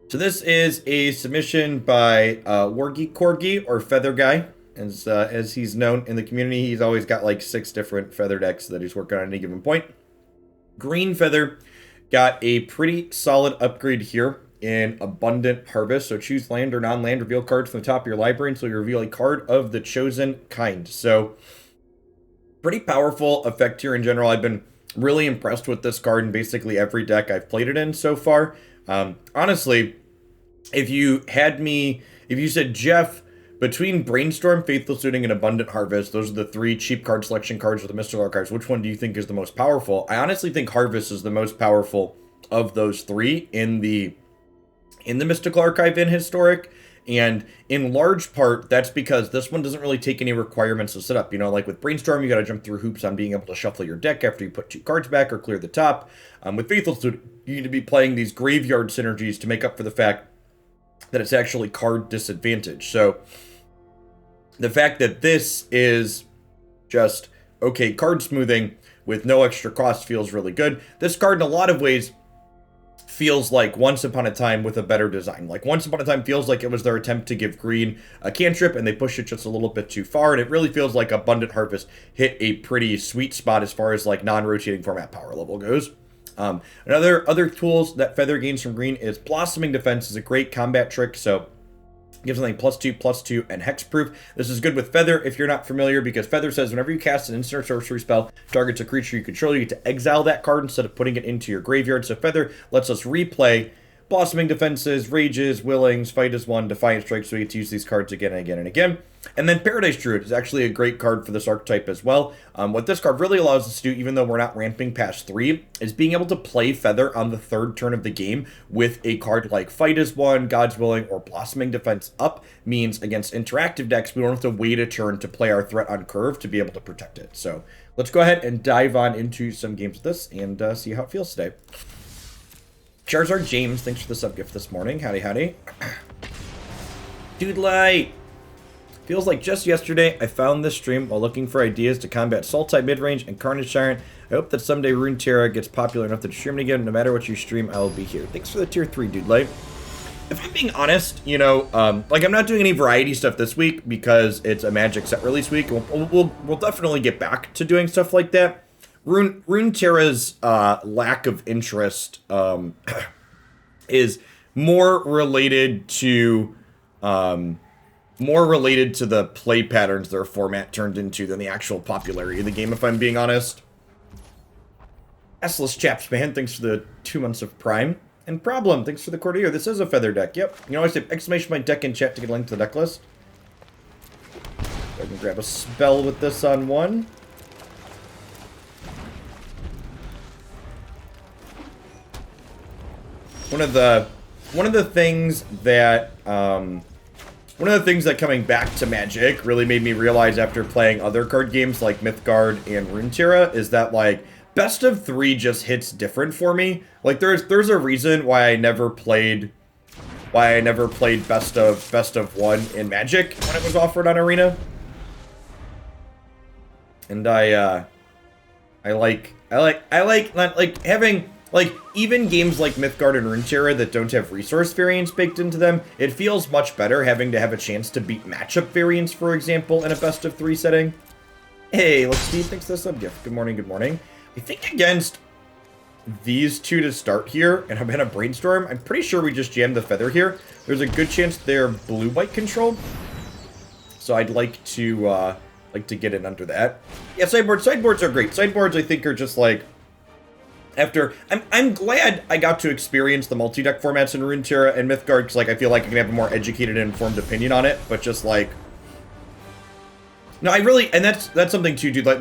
So this is a submission by Wargy Corgi, or Feather Guy, as he's known in the community. He's always got like 6 different feather decks that he's working on at any given point. Green Feather got a pretty solid upgrade here in Abundant Harvest. So choose land or non-land, reveal cards from the top of your library until you reveal a card of the chosen kind. So pretty powerful effect here in general. I've been really impressed with this card in basically every deck I've played it in so far. Honestly, if you said, Jeff, between Brainstorm, Faithful Suiting, and Abundant Harvest, those are the 3 cheap card selection cards with the mystical archives, which one do you think is the most powerful? I honestly think Harvest is the most powerful of those 3 in the mystical archive in Historic. And in large part, that's because this one doesn't really take any requirements to set up. You know, like with Brainstorm, you got to jump through hoops on being able to shuffle your deck after you put 2 cards back or clear the top. With Faithful Suit, you need to be playing these graveyard synergies to make up for the fact that it's actually card disadvantage. So the fact that this is just, okay, card smoothing with no extra cost feels really good. This card, in a lot of ways, feels like Once Upon a Time with a better design. Like Once Upon a Time feels like it was their attempt to give green a cantrip, and they pushed it just a little bit too far, and it really feels like Abundant Harvest hit a pretty sweet spot as far as like non-rotating format power level goes. Other tools that Feather gains from green is Blossoming Defense is a great combat trick, so gives something +2/+2 and hexproof. This is good with Feather if you're not familiar, because Feather says whenever you cast an instant or sorcery spell, targets a creature you control, you get to exile that card instead of putting it into your graveyard. So Feather lets us replay Blossoming Defenses, Rages, Willings, Fight as 1, Defiant Strike, so we get to use these cards again and again and again. And then Paradise Druid is actually a great card for this archetype as well. What this card really allows us to do, even though we're not ramping past 3, is being able to play Feather on the 3rd turn of the game with a card like Fight as 1, God's Willing, or Blossoming Defense up. Means against interactive decks, we don't have to wait a turn to play our threat on curve to be able to protect it. So let's go ahead and dive on into some games with this and see how it feels today. Charizard James, thanks for the sub-gift this morning. Howdy, howdy. Dude Light! Feels like just yesterday I found this stream while looking for ideas to combat Soul-type midrange and Carnage Tyrant. I hope that someday Runeterra gets popular enough to stream it again. No matter what you stream, I will be here. Thanks for the tier 3, Dude Light. If I'm being honest, you know, like I'm not doing any variety stuff this week because it's a Magic set release week. We'll definitely get back to doing stuff like that. Runeterra's lack of interest is more related to the play patterns their format turned into than the actual popularity of the game, if I'm being honest. S-less Chaps, man, thanks for the 2 months of Prime. And Problem, thanks for the quarter year. This is a Feather deck, yep. You know, I say exclamation point deck in chat to get a link to the deck list. So I can grab a spell with this on 1. One of the things that coming back to Magic really made me realize after playing other card games like Mythgard and Runeterra is that like best of 3 just hits different for me. Like there's a reason why I never played best of 1 in Magic when it was offered on Arena. And I like having like, even games like Mythgard and Runeterra that don't have resource variance baked into them, it feels much better having to have a chance to beat matchup variance, for example, in a best of 3 setting. Hey, look, Steve, thanks for the sub-gift. Good morning, good morning. I think against these 2 to start here, and I'm gonna Brainstorm, I'm pretty sure we just jammed the Feather here. There's a good chance they're blue-white control. So I'd like to get in under that. Yeah, sideboards are great. Sideboards, I think, are just like... I'm glad I got to experience the multi-deck formats in Runeterra and Mythgard, because like I feel like I can have a more educated and informed opinion on it, but just like... No, I really... And that's something too, dude. Like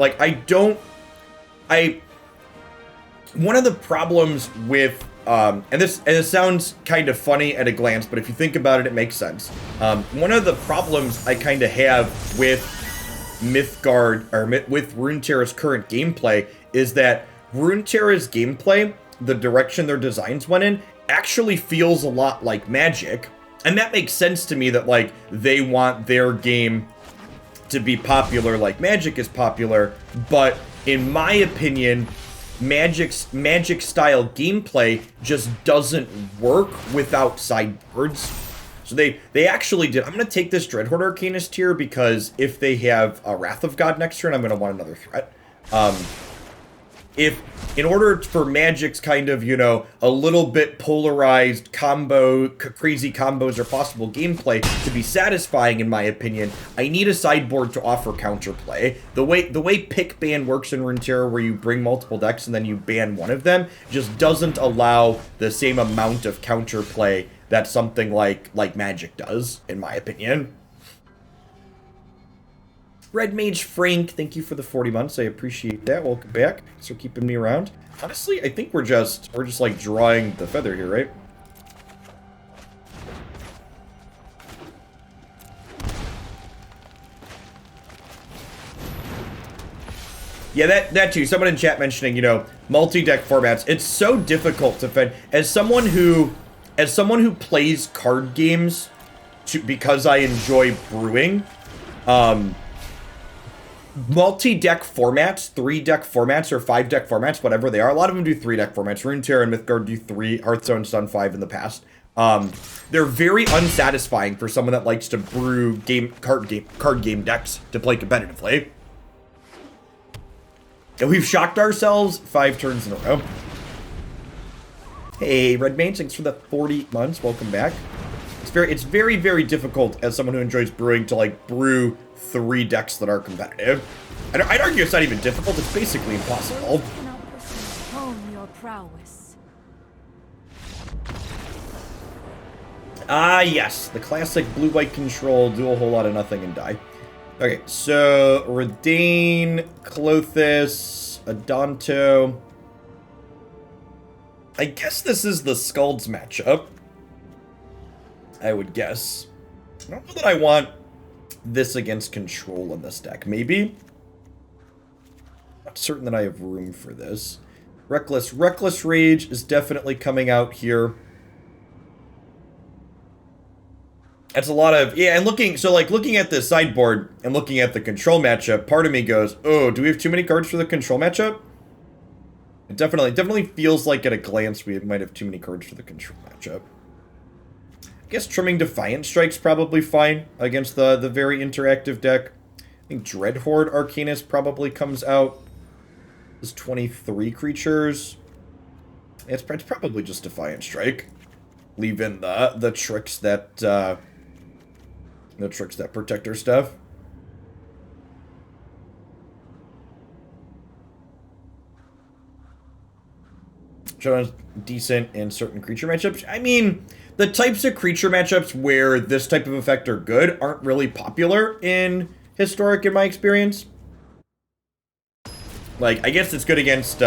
one of the problems with... and this sounds kind of funny at a glance, but if you think about it, it makes sense. One of the problems I kind of have with Mythgard, or with Runeterra's current gameplay, is that Runeterra's gameplay, the direction their designs went in, actually feels a lot like Magic. And that makes sense to me that, like, they want their game to be popular like Magic is popular. But in my opinion, Magic style gameplay just doesn't work without sideboards. So they actually did. I'm gonna take this Dreadhorde Arcanist here because if they have a Wrath of God next turn, I'm gonna want another threat. If in order for Magic's kind of, you know, a little bit polarized crazy combos or possible gameplay to be satisfying, in my opinion, I need a sideboard to offer counterplay. The way pick ban works in Runeterra, where you bring multiple decks and then you ban one of them, just doesn't allow the same amount of counterplay that something like Magic does, in my opinion. Red Mage Frank, thank you for the 40 months. I appreciate that. Welcome back. Thanks for keeping me around. Honestly, I think we're just like drawing the feather here, right? Yeah, that too. Someone in chat mentioning, you know, multi-deck formats. It's so difficult to defend. As someone who plays card games because I enjoy brewing, multi-deck formats, 3-deck formats, or 5-deck formats, whatever they are. A lot of them do 3-deck formats. Runeterra and Mythgard do 3. Hearthstone's done 5 in the past. They're very unsatisfying for someone that likes to brew card game decks to play competitively. And we've shocked ourselves 5 turns in a row. Hey, Red Mage, thanks for the 40 months. Welcome back. It's very, very difficult as someone who enjoys brewing to, like, brew 3 decks that are competitive. I'd argue it's not even difficult, it's basically impossible. Ah, yes, the classic blue-white control, do a whole lot of nothing and die. Okay, so Reidane, Klothys, Adanto. I guess this is the Skalds matchup. I would guess. I don't know that I want this against control in this deck. Maybe? Not certain that I have room for this. Reckless Rage is definitely coming out here. That's a lot of, yeah, and looking at the sideboard and looking at the control matchup, part of me goes, oh, do we have too many cards for the control matchup? It definitely feels like at a glance we might have too many cards for the control matchup. I guess trimming Defiant Strike's probably fine against the very interactive deck. I think Dreadhorde Arcanist probably comes out as 23 creatures. It's probably just Defiant Strike. Leave in the tricks that protect our stuff. Showdown's decent in certain creature matchups. I mean, the types of creature matchups where this type of effect are good aren't really popular in Historic, in my experience. Like, I guess it's good against,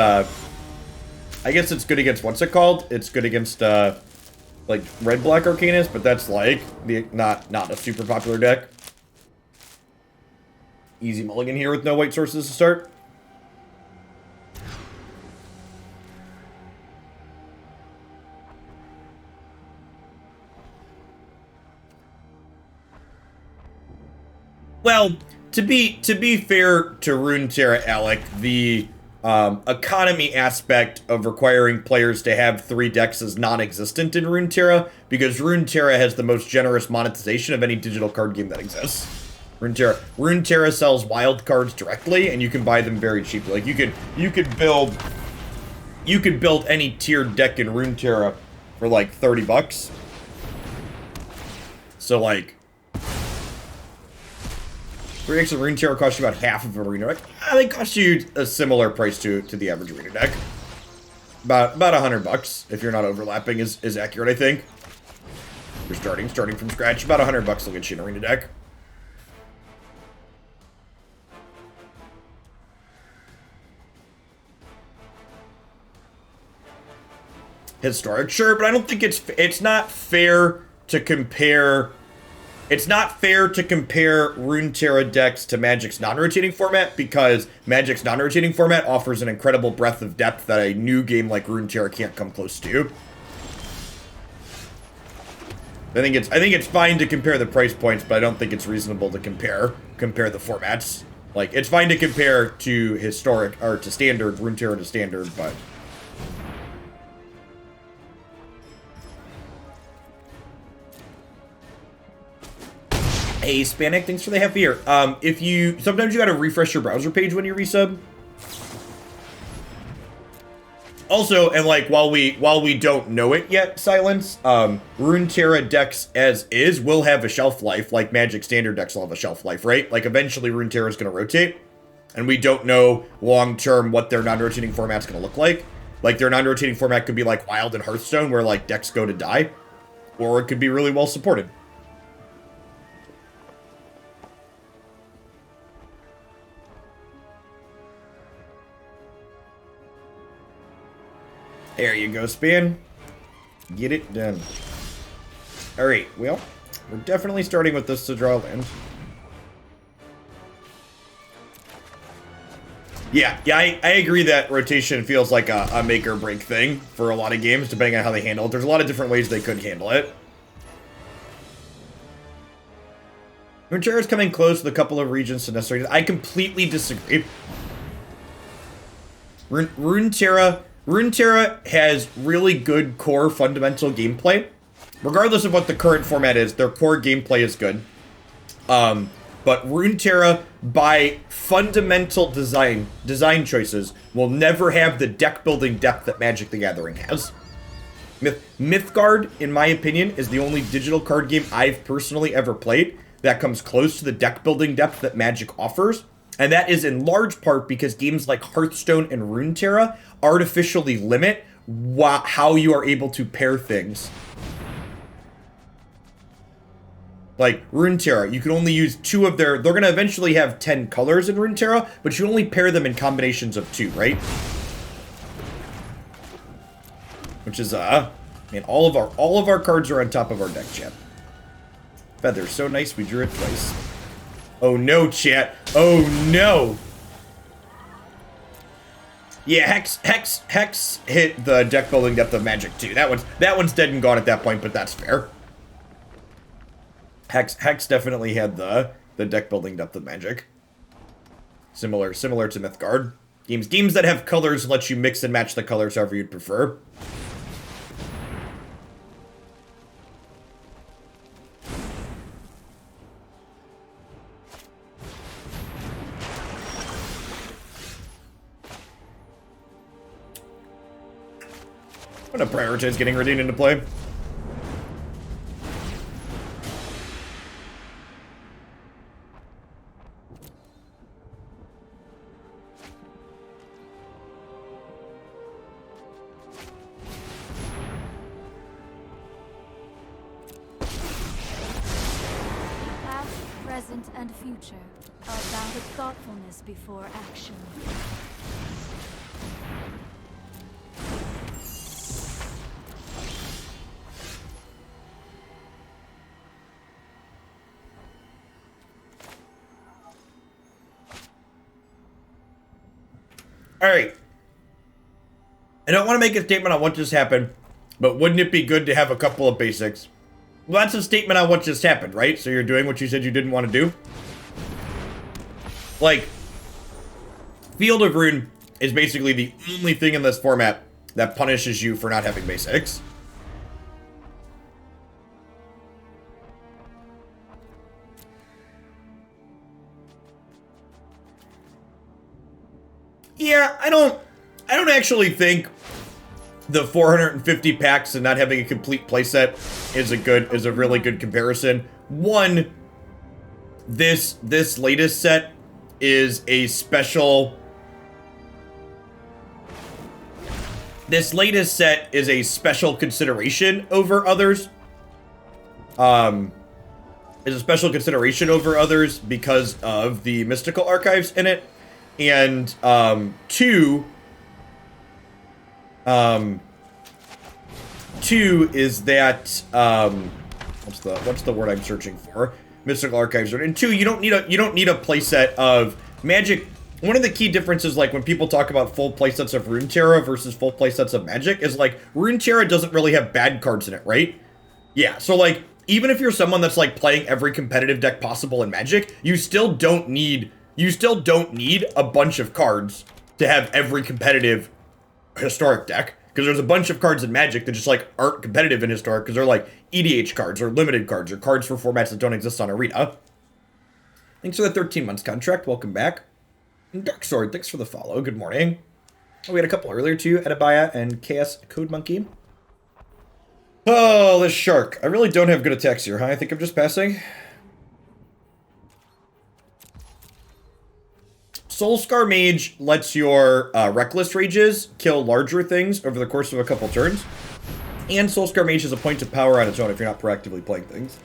what's it called? It's good against, like, red-black Arcanist, but that's, like, not a super popular deck. Easy mulligan here with no white sources to start. Well, to be fair to Runeterra, Alec, the economy aspect of requiring players to have 3 decks is non-existent in Runeterra, because Runeterra has the most generous monetization of any digital card game that exists. Runeterra sells wild cards directly, and you can buy them very cheaply. Like, you could build any tiered deck in Runeterra for like 30 bucks. So like 3 decks of Runeterra cost you about half of an arena deck. They cost you a similar price to the average arena deck. About $100 if you're not overlapping is accurate, I think. You're starting from scratch. About $100 will get you an arena deck. Historic, sure, but I don't think it's not fair to compare. It's not fair to compare Runeterra decks to Magic's non-rotating format, because Magic's non-rotating format offers an incredible breadth of depth that a new game like Runeterra can't come close to. I think it's fine to compare the price points, but I don't think it's reasonable to compare the formats. Like, it's fine to compare to historic, or to standard, Runeterra to standard, but... Hey, Spanik, thanks for the half year. If you... Sometimes you gotta refresh your browser page when you resub. Also, and like, while we don't know it yet, Silence, Runeterra decks as is will have a shelf life, like Magic Standard decks will have a shelf life, right? Like, eventually Runeterra is going to rotate, and we don't know long-term what their non-rotating format's going to look like. Like, their non-rotating format could be like Wild and Hearthstone, where, like, decks go to die, or it could be really well supported. There you go, Span. Get it done. Alright, well, we're definitely starting with this to draw land. Yeah, I agree that rotation feels like a make or break thing for a lot of games, depending on how they handle it. There's a lot of different ways they could handle it. Runeterra is coming close with a couple of regions to necessary. I completely disagree. Runeterra has really good core fundamental gameplay. Regardless of what the current format is, their core gameplay is good. But Runeterra, by fundamental design choices, will never have the deck building depth that Magic the Gathering has. Mythgard, in my opinion, is the only digital card game I've personally ever played that comes close to the deck building depth that Magic offers. And that is in large part because games like Hearthstone and Runeterra artificially limit how you are able to pair things. Like, Runeterra, you can only use 2 of their... They're going to eventually have 10 colors in Runeterra, but you only pair them in combinations of 2, right? Which is, man, all of our cards are on top of our deck, chat. Feather, so nice, we drew it twice. Oh no, chat. Oh no! Yeah, Hex hit the deck building depth of Magic too. That one's dead and gone at that point, but that's fair. Hex definitely had the deck building depth of Magic. Similar to Mythgard. Games that have colors let you mix and match the colors however you'd prefer. I'm gonna prioritize getting Reidane into play. Past, present, and future are bound with thoughtfulness before action. Alright. I don't want to make a statement on what just happened, but wouldn't it be good to have a couple of basics? Well, that's a statement on what just happened, right? So you're doing what you said you didn't want to do? Like, Field of Rune is basically the only thing in this format that punishes you for not having basics. Yeah, I don't actually think the 450 packs and not having a complete playset is a really good comparison. One, this latest set is a special. This latest set is a special consideration over others. Is a special consideration over others because of the mystical archives in it. And two is that what's the word I'm searching for? Mystical archives. And two, you don't need a playset of Magic. One of the key differences, like when people talk about full playsets of Runeterra versus full playsets of Magic, is like Runeterra doesn't really have bad cards in it, right? Yeah, so like even if you're someone that's like playing every competitive deck possible in Magic, you still don't need you still don't need a bunch of cards to have every competitive Historic deck. Because there's a bunch of cards in Magic that just, like, aren't competitive in Historic because they're, like, EDH cards or limited cards or cards for formats that don't exist on Arena. Thanks for the 13 months contract. Welcome back. And Dark Sword, thanks for the follow. Good morning. Oh, we had a couple earlier too. Edabaya and KS Code Monkey. Oh, this shark. I really don't have good attacks here, huh? I think I'm just passing. Soul-Scar Mage lets your Reckless Rages kill larger things over the course of a couple turns. And Soul-Scar Mage has a point of power on its own if you're not proactively playing things.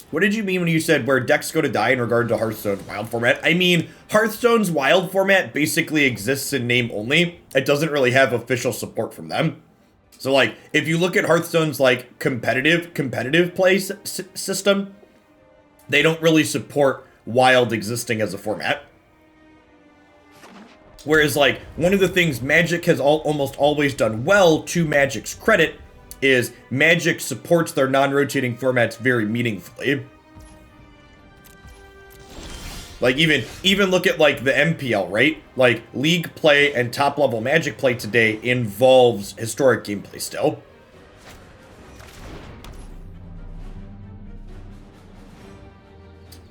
What did you mean when you said where decks go to die in regard to Hearthstone's wild format? I mean, Hearthstone's wild format basically exists in name only. It doesn't really have official support from them. So, like, if you look at Hearthstone's, like, competitive play system, they don't really support wild existing as a format. Whereas, like, one of the things Magic has almost always done well, to Magic's credit, is Magic supports their non-rotating formats very meaningfully. Like, even look at, like, the MPL, right? Like, League play and top-level Magic play today involves Historic gameplay still.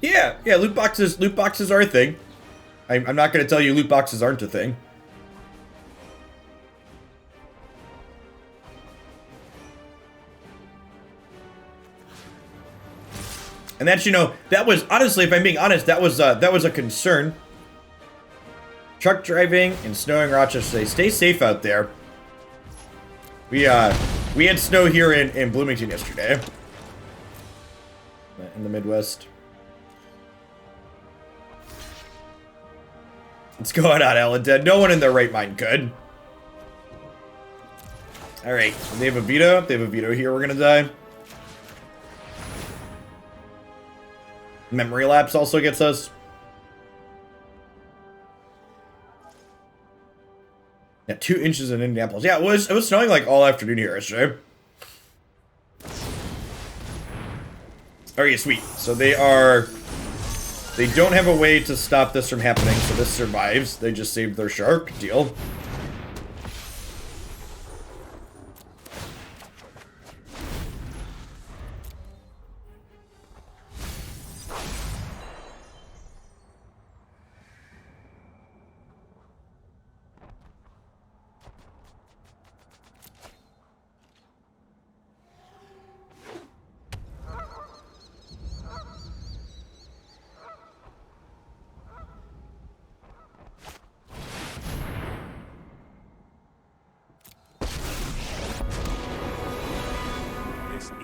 Yeah, loot boxes are a thing. I'm not going to tell you loot boxes aren't a thing. And that's, you know, that was, honestly, if I'm being honest, that was a concern. Truck driving and snowing Rochester. Stay safe out there. We had snow here in Bloomington yesterday. In the Midwest. What's going on, Alan Dead? No one in their right mind could. Alright, they have a veto. They have a veto here. We're gonna die. Memory lapse also gets us. Yeah, 2 inches in Indianapolis. Yeah, it was snowing like all afternoon here yesterday. Okay, sweet. So they don't have a way to stop this from happening, so this survives. They just saved their shark. Deal.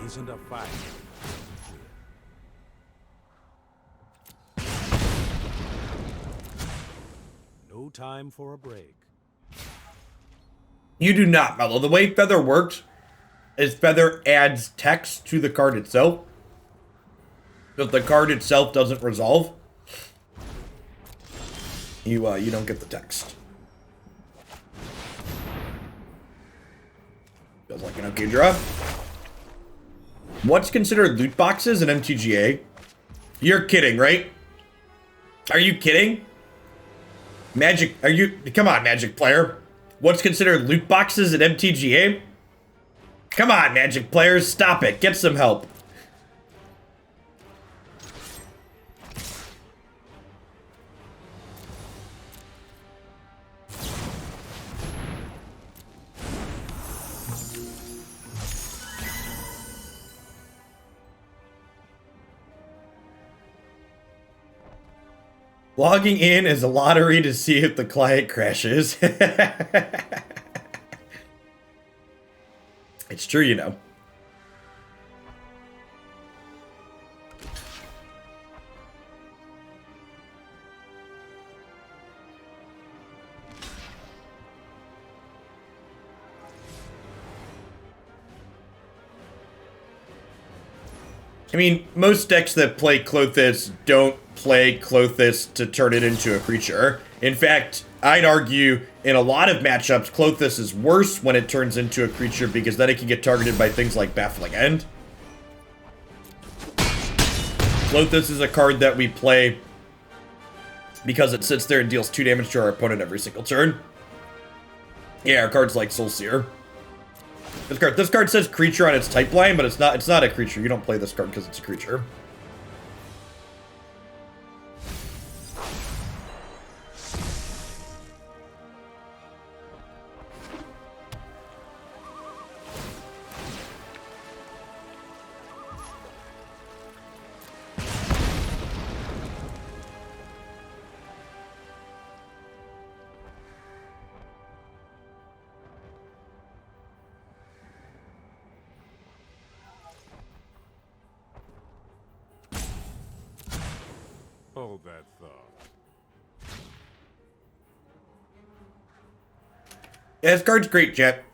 Isn't a fight. No time for a break. You do not, Mellow. The way Feather works is Feather adds text to the card itself. If the card itself doesn't resolve, you don't get the text. Feels like an okay draw. What's considered loot boxes in MTGA? You're kidding, right? Are you kidding? Magic, come on, Magic player. What's considered loot boxes in MTGA? Come on, Magic players, stop it. Get some help. Logging in is a lottery to see if the client crashes. It's true, you know. I mean, most decks that play Klothys don't play Klothys to turn it into a creature. In fact, I'd argue in a lot of matchups, Klothys is worse when it turns into a creature because then it can get targeted by things like Baffling End. Klothys is a card that we play because it sits there and deals 2 damage to our opponent every single turn. Yeah, our cards like Soul-Seer. This card says creature on its type line, but it's not a creature. You don't play this card because it's a creature. Hold that thought. Yeah, this card's great, chat.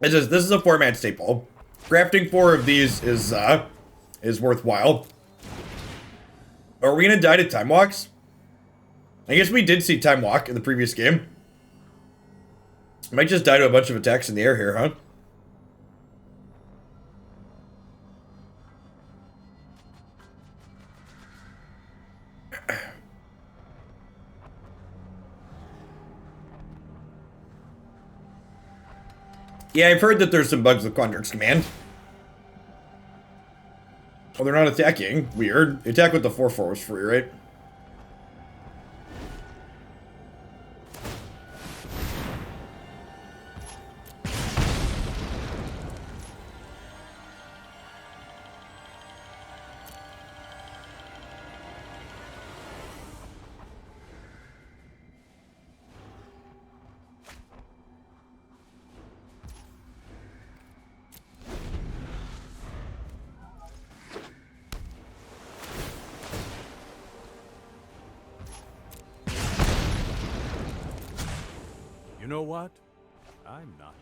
This is a format staple. Crafting 4 of these is worthwhile. Are we gonna die to Time Walks? I guess we did see Time Walk in the previous game. Might just die to a bunch of attacks in the air here, huh? Yeah, I've heard that there's some bugs with Quandrix Command. Oh, they're not attacking. Weird. Attack with the 4/4 was free, right? You know what? I'm not.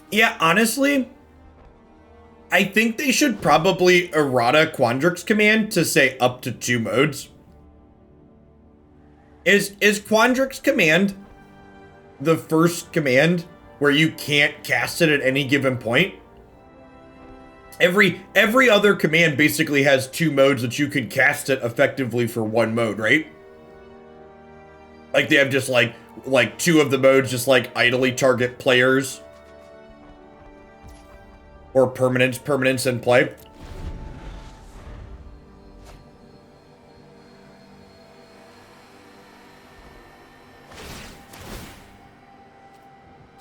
Yeah, honestly, I think they should probably errata Quandrix Command to say up to 2 modes. Is Quandrix Command the first command where you can't cast it at any given point? Every other command basically has 2 modes that you can cast it effectively for 1 mode, right? Like they have just like 2 of the modes just like idly target players. Or permanence in play.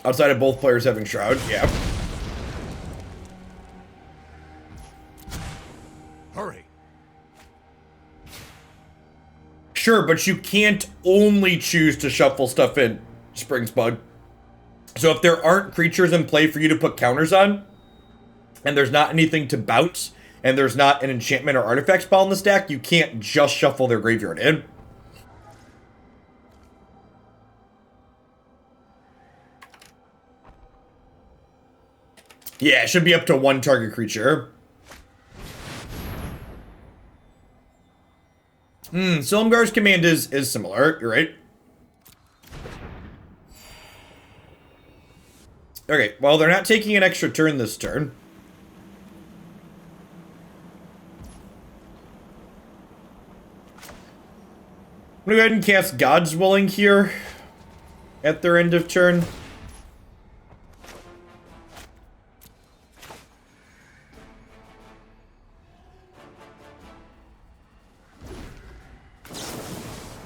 Outside of both players having Shroud, yeah. Hurry. Sure, but you can't only choose to shuffle stuff in, Springs Bug. So if there aren't creatures in play for you to put counters on, and there's not anything to bounce, and there's not an enchantment or artifact spell in the stack, you can't just shuffle their graveyard in. Yeah, it should be up to 1 target creature. Silumgar's command is similar, you're right. Okay, well, they're not taking an extra turn this turn. I'm gonna go ahead and cast God's Willing here at their end of turn.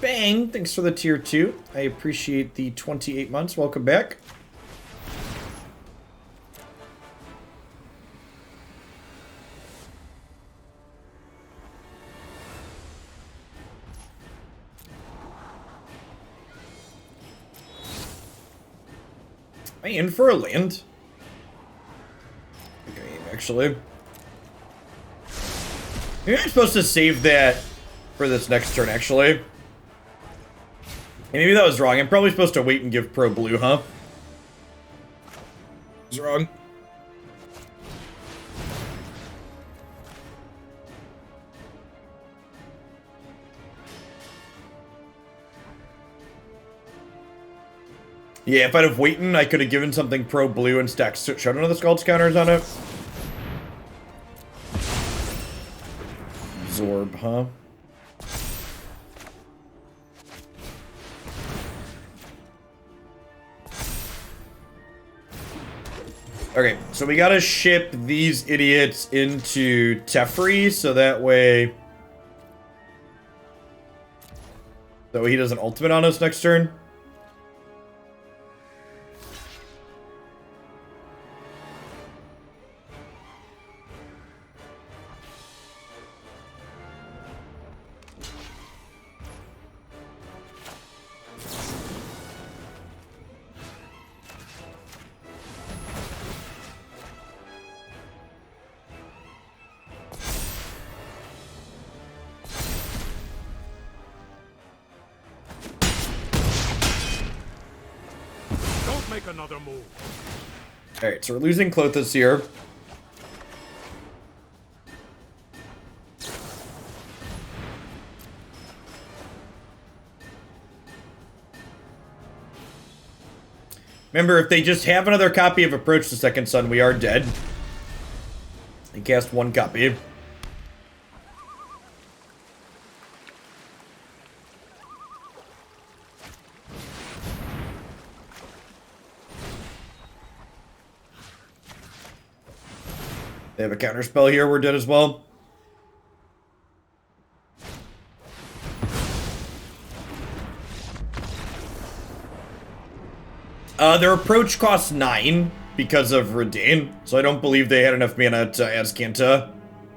Bang! Thanks for the tier 2. I appreciate the 28 months. Welcome back. Am I in for a land? Okay, actually. Maybe I'm supposed to save that for this next turn, actually. And maybe that was wrong. I'm probably supposed to wait and give pro blue, huh? I was wrong. Yeah, if I'd have waited, I could have given something pro blue and stacked Showdown of the Skalds counters on it. Absorb, huh? Okay, so we gotta ship these idiots into Teferi, so that way... So he does an ultimate on us next turn. Another move. Alright, so we're losing Klothys here. Remember, if they just have another copy of Approach the Second Sun, we are dead. They cast one copy. They have a counterspell here, we're dead as well. Their approach costs 9 because of Reidane, so I don't believe they had enough mana to Azcanta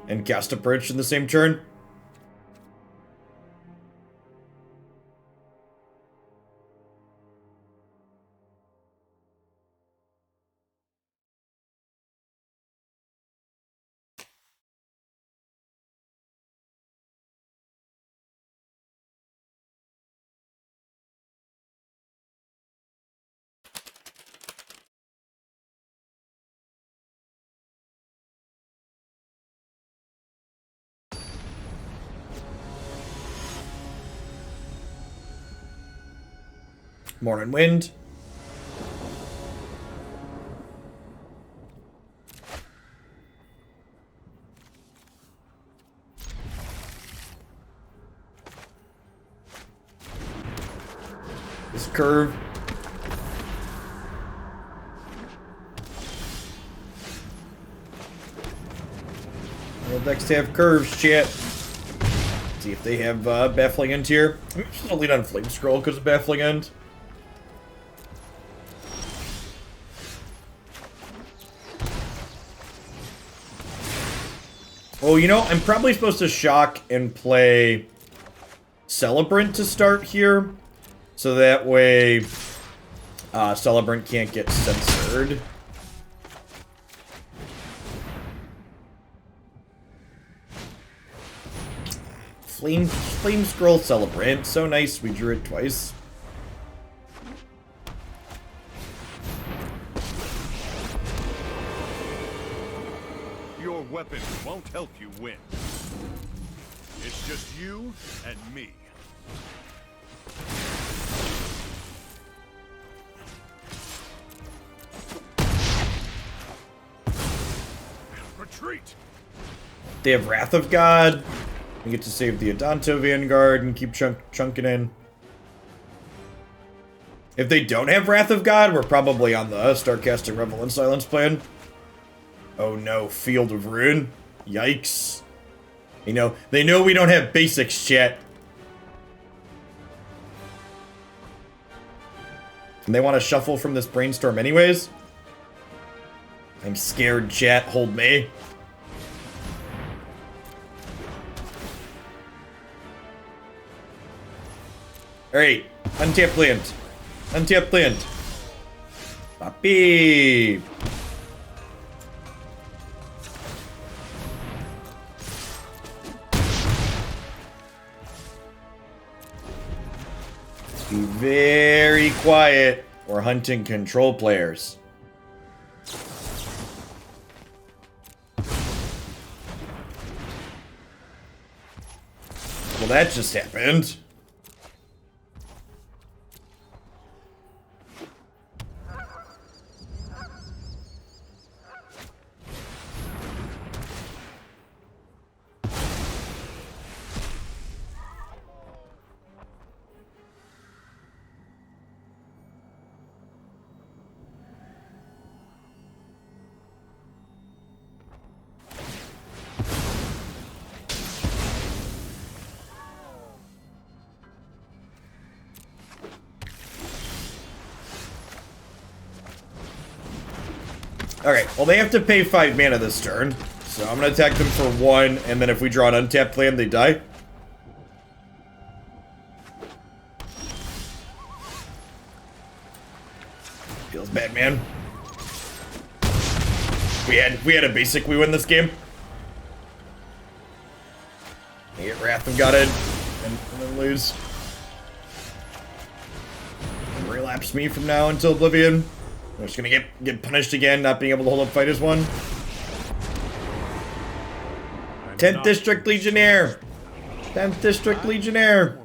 and cast Approach in the same turn. Morning Wind. This curve. Well, next have curves, chat. See if they have Baffling End here. I'm just gonna lead on Flamescroll because of Baffling End. Oh, you know, I'm probably supposed to shock and play Celebrant to start here. So that way, Celebrant can't get censored. Flamescroll Celebrant. So nice, we drew it twice. Your weapon won't help you win. It's just you and me. Retreat. They have Wrath of God. We get to save the Adanto Vanguard and keep chunking in. If they don't have Wrath of God, we're probably on the start casting Revel in Silence plan. Oh no, Field of Ruin. Yikes. You know, they know we don't have basics, chat. And they want to shuffle from this brainstorm anyways. I'm scared, chat. Hold me. Alright. Untapped land. Untapped land. Poppy. Be very quiet. We're hunting control players. Well, that just happened. Alright, well they have to pay 5 mana this turn. So I'm gonna attack them for 1, and then if we draw an untapped land, they die. Feels bad, man. We had a basic, we win this game. They get Wrath and got it, and then lose. And relapse me from now until Oblivion. I'm just gonna get punished again, not being able to hold up fight as one. 10th District Legionnaire! 10th District Legionnaire!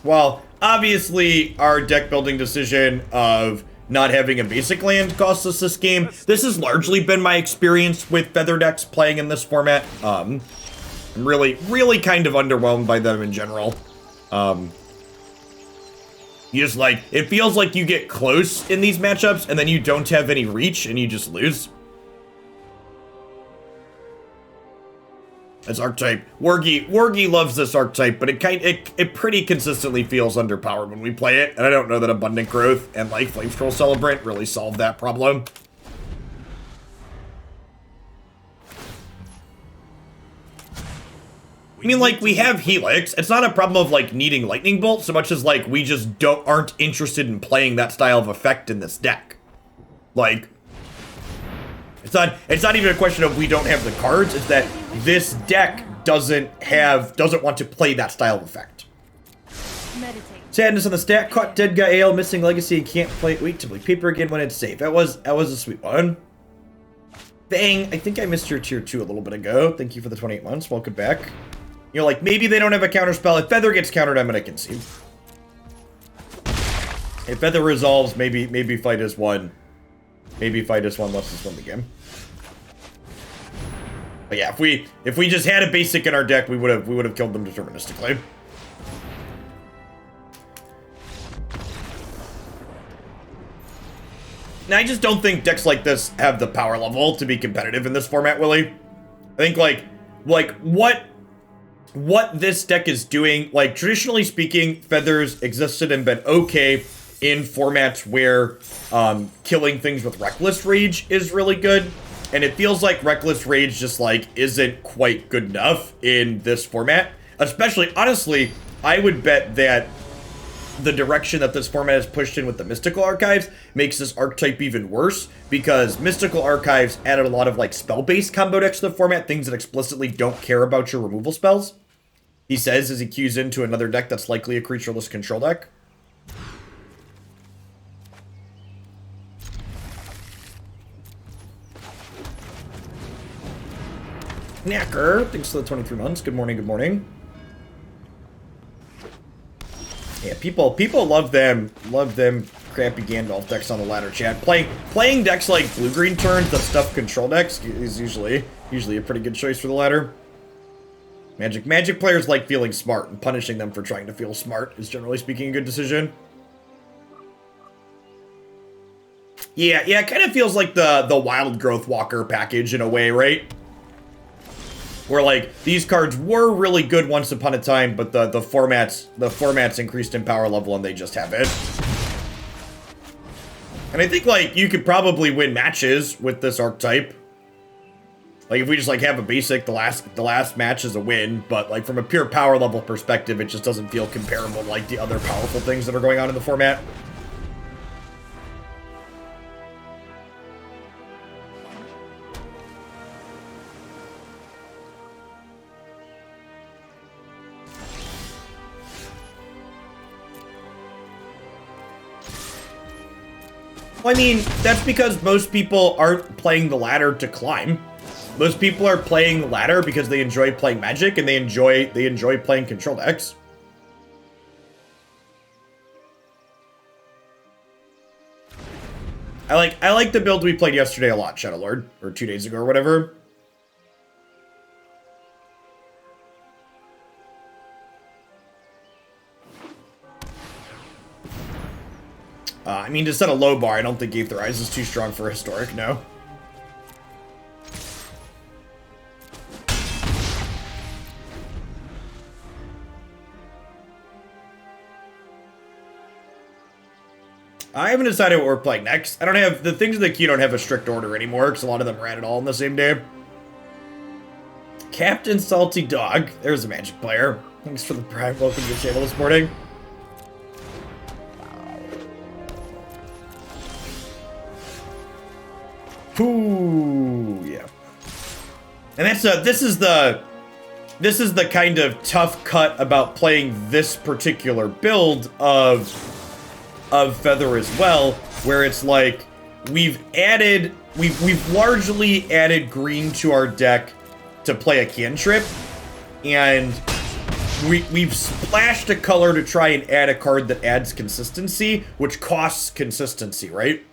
Well, obviously, our deck building decision of not having a basic land cost us this game. This has largely been my experience with Feather decks playing in this format. I'm really kind of underwhelmed by them in general. You just like, it feels like you get close in these matchups and then you don't have any reach and you just lose. That's archetype. Wargy loves this archetype, but it pretty consistently feels underpowered when we play it, and I don't know that Abundant Growth and like Flamescroll Celebrant really solve that problem. I mean, like, we have Helix. It's not a problem of, like, needing Lightning Bolt so much as, like, we just aren't interested in playing that style of effect in this deck. Like, it's not even a question of we don't have the cards, it's that this deck doesn't want to play that style of effect. Meditate. Sadness on the stat, caught dead guy AL, missing legacy, and can't play wait to play paper again when it's safe. That was a sweet one. Bang, I think I missed your tier 2 a little bit ago. Thank you for the 28 months. Welcome back. You know, like, maybe they don't have a counter spell. If Feather gets countered, I'm gonna concede. If Feather resolves, maybe fight as one. Maybe fight as one, let's just win the game. But yeah, if we just had a basic in our deck, we would have killed them deterministically. Now, I just don't think decks like this have the power level to be competitive in this format, Willie. I think like what this deck is doing, like, traditionally speaking, Feathers existed and been okay in formats where killing things with Reckless Rage is really good. And it feels like Reckless Rage just, like, isn't quite good enough in this format. Especially, honestly, I would bet that the direction that this format is pushed in with the Mystical Archives makes this archetype even worse, because Mystical Archives added a lot of, like, spell-based combo decks to the format, things that explicitly don't care about your removal spells. He says as he cues into another deck that's likely a creatureless control deck. Knacker, thanks for the 23 months. Good morning, good morning. Yeah, people love them crappy Gandalf decks on the ladder, chat. Playing decks like blue-green turns that stuff control decks is usually a pretty good choice for the ladder. Magic players like feeling smart, and punishing them for trying to feel smart is generally speaking a good decision. Yeah, it kind of feels like the Wild Growth Walker package in a way, right? Where like these cards were really good once upon a time, but the formats increased in power level and they just haven't. And I think like you could probably win matches with this archetype. Like if we just like have a basic, the last match is a win, but like from a pure power level perspective, it just doesn't feel comparable to like the other powerful things that are going on in the format. Well, I mean, that's because most people aren't playing the ladder to climb. Most people are playing the ladder because they enjoy playing Magic and they enjoy playing control decks. I like the build we played yesterday a lot, Shadowlord, or 2 days ago or whatever. I mean, to set a low bar, I don't think Aetherize is too strong for Historic, no. I haven't decided what we're playing next. I don't have, the things in the queue don't have a strict order anymore, because a lot of them ran it all on the same day. Captain Salty Dog, there's a Magic player. Thanks for the prime, welcome to the channel this morning. Ooh, yeah. And that's this is the kind of tough cut about playing this particular build of Feather as well, where it's like we've largely added green to our deck to play a cantrip, and we've splashed a color to try and add a card that adds consistency, which costs consistency, right?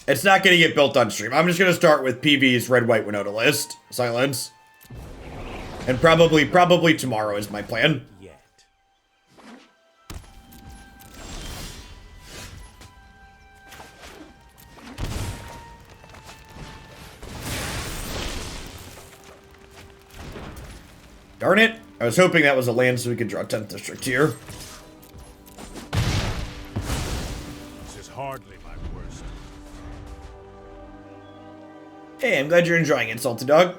It's not going to get built on stream. I'm just going to start with PV's Red, White, Winota list. Silence. And probably tomorrow is my plan. Darn it. I was hoping that was a land so we could draw 10th District here. This is hardly my worst. Hey, I'm glad you're enjoying it, Salty Dog.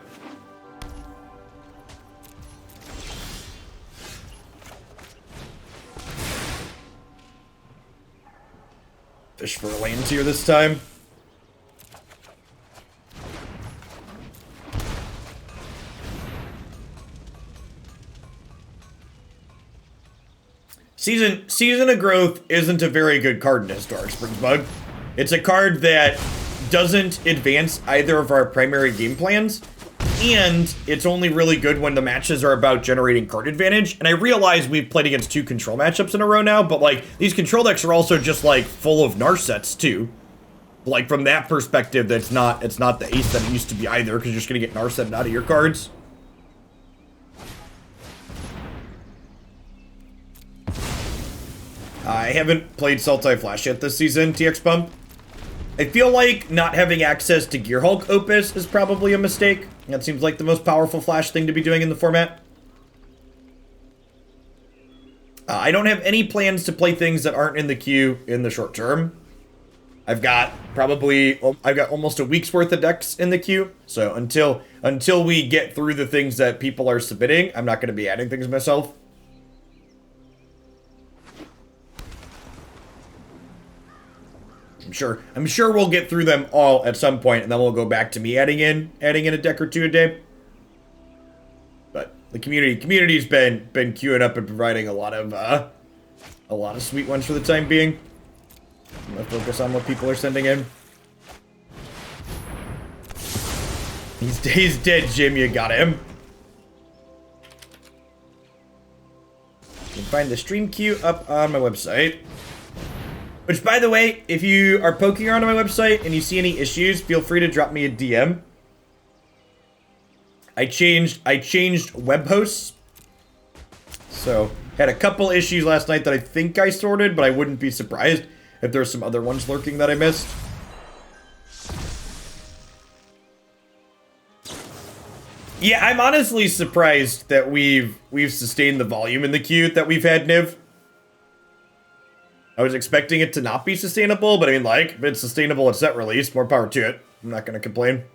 Fish for a land here this time. Season of Growth isn't a very good card in Historic Springsbug. It's a card that doesn't advance either of our primary game plans, and it's only really good when the matches are about generating card advantage. And I realize we've played against 2 control matchups in a row now, but like these control decks are also just like full of Narsets too. Like from that perspective, it's not the ace that it used to be either, because you're just gonna get Narset out of your cards. I haven't played Sultai Flash yet this season, TX Pump. I feel like not having access to Gearhulk Opus is probably a mistake. That seems like the most powerful Flash thing to be doing in the format. I don't have any plans to play things that aren't in the queue in the short term. I've got almost a week's worth of decks in the queue. So until we get through the things that people are submitting, I'm not going to be adding things myself. I'm sure we'll get through them all at some point, and then we'll go back to me adding in a deck or 2 a day. But the community's been queuing up and providing a lot of sweet ones for the time being. I'm gonna focus on what people are sending in. He's dead, Jim. You got him. You can find the stream queue up on my website. Which, by the way, if you are poking around on my website and you see any issues, feel free to drop me a DM. I changed web hosts. So, had a couple issues last night that I think I sorted, but I wouldn't be surprised if there's some other ones lurking that I missed. Yeah, I'm honestly surprised that we've sustained the volume in the queue that we've had, Niv. I was expecting it to not be sustainable, but I mean, like, if it's sustainable at set release, more power to it. I'm not gonna complain.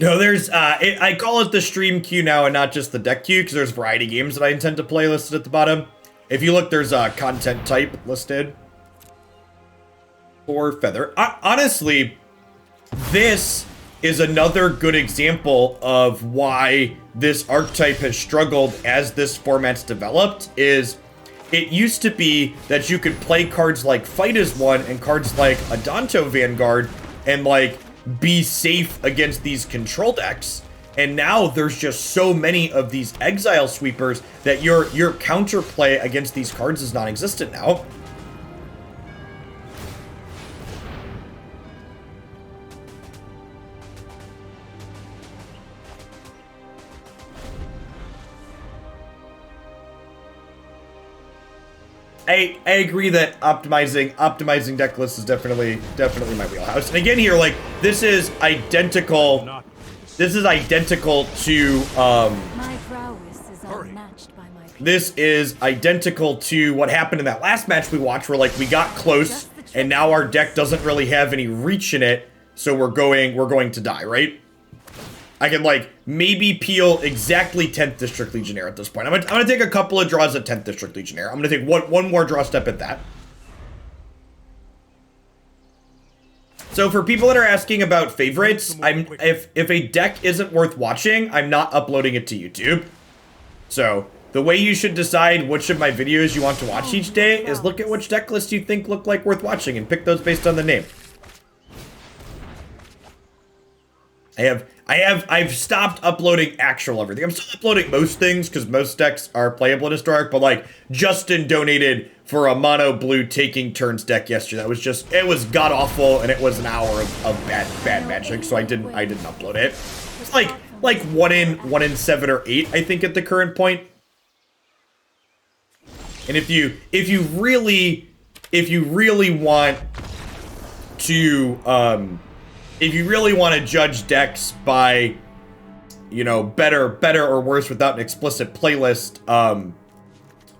No, there's, I call it the stream queue now and not just the deck queue, because there's variety games that I intend to play listed at the bottom. If you look, there's a content type listed for Feather. Honestly, this is another good example of why this archetype has struggled as this format's developed. Is it used to be that you could play cards like Fight as One and cards like Adanto Vanguard and like be safe against these control decks. And now there's just so many of these exile sweepers that your counterplay against these cards is non-existent now. I agree that optimizing deck lists is definitely my wheelhouse. And again here, like, this is identical. This is identical to My prowess is unmatched by my people. this is identical to what happened in that last match we watched, where like we got close and now our deck doesn't really have any reach in it, so we're going to die, right? I can like maybe peel exactly 10th District Legionnaire at this point. I'm gonna take a couple of draws at 10th District Legionnaire. I'm gonna take one more draw step at that. So for people that are asking about favorites, if a deck isn't worth watching, I'm not uploading it to YouTube. So the way you should decide which of my videos you want to watch each day is look at which deck lists you think look like worth watching and pick those based on the name. I've stopped uploading actual everything. I'm still uploading most things because most decks are playable in Historic, but like Justin donated for a mono blue taking turns deck yesterday. That was just, it was god awful and it was an hour of bad magic, so I didn't upload it. It's like 1 in 7 or 8, I think, at the current point. And if you really want to if you really want to judge decks by, you know, better or worse without an explicit playlist,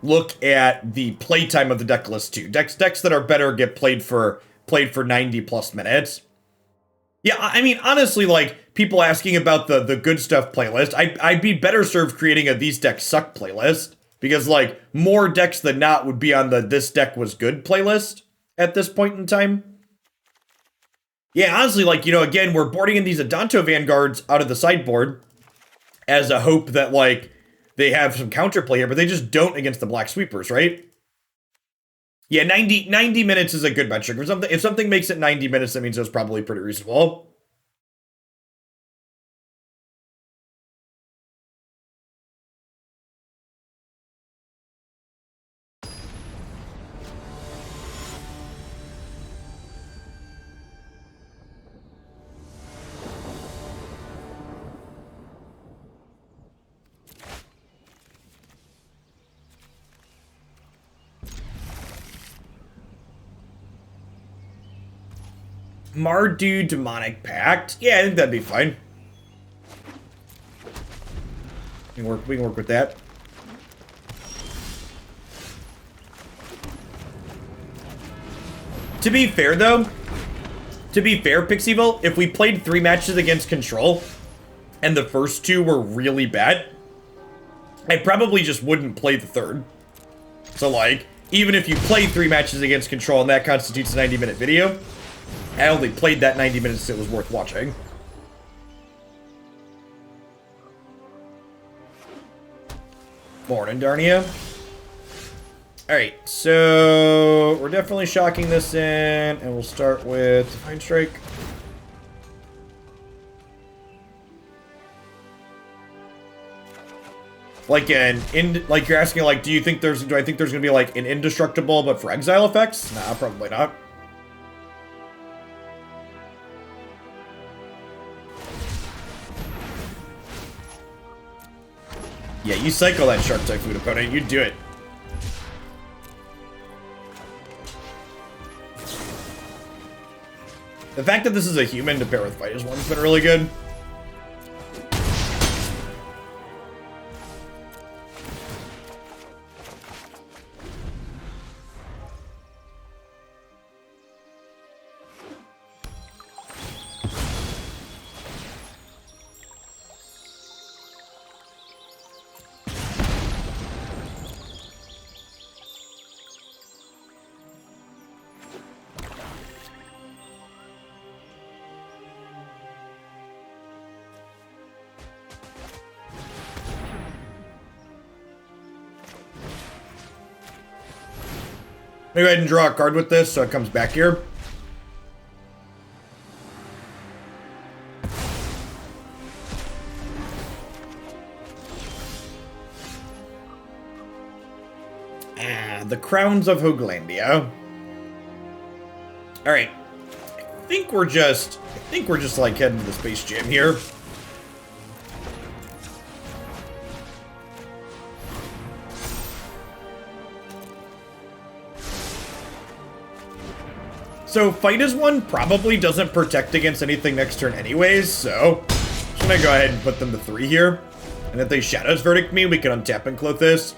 look at the playtime of the deck list too. Decks that are better get played for 90 plus minutes. Yeah, I mean, honestly, like, people asking about the good stuff playlist, I'd be better served creating a These Decks Suck playlist, because, like, more decks than not would be on the This Deck Was Good playlist at this point in time. Yeah, honestly, like, you know, again, we're boarding in these Adanto Vanguards out of the sideboard as a hope that, like, they have some counterplay here, but they just don't against the Black Sweepers, right? Yeah, 90 minutes is a good metric. If something makes it 90 minutes, that means it's probably pretty reasonable. Mardu Demonic Pact. Yeah, I think that'd be fine. We can work with that. To be fair, though, Pixieville, if we played 3 matches against Control, and the first 2 were really bad, I probably just wouldn't play the third. So, like, even if you play 3 matches against Control and that constitutes a 90-minute video, I only played that 90 minutes it was worth watching. Morning, Darnia. Alright, so we're definitely shocking this in, and we'll start with Defiant Strike. Like like you're asking, like, do I think there's gonna be like an indestructible but for exile effects? Nah, probably not. Yeah, you cycle that Shark Typhoon opponent, you do it. The fact that this is a human to pair with Fight is One's been really good. Maybe go ahead and draw a card with this so it comes back here. The Crowns of Hooglandia. Alright. I think we're just like heading to the Space Jam here. So Fight is One probably doesn't protect against anything next turn anyways, so I'm just gonna go ahead and put them to 3 here. And if they Shadow's Verdict me, we can untap and Klothys.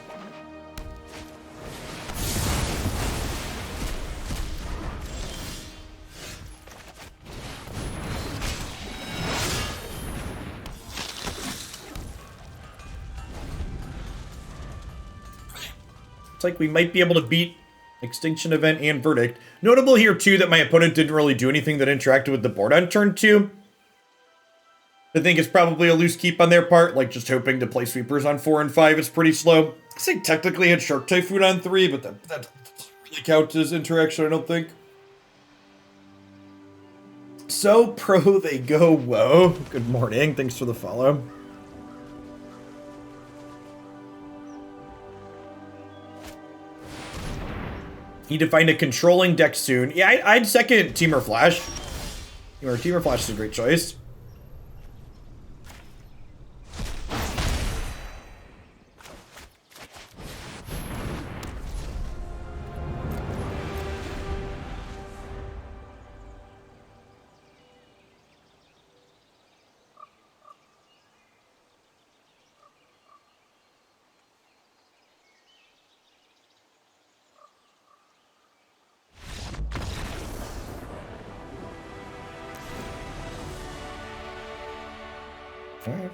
It's like we might be able to beat Extinction Event and Verdict. Notable here, too, that my opponent didn't really do anything that interacted with the board on turn 2. I think it's probably a loose keep on their part, like just hoping to play sweepers on 4 and 5 is pretty slow. I think technically had Shark Typhoon on 3, but that doesn't really count as interaction, I don't think. So pro they go, whoa. Good morning, thanks for the follow. Need to find a controlling deck soon. Yeah, I'd second Teamer Flash. Teamer Flash is a great choice. Alright.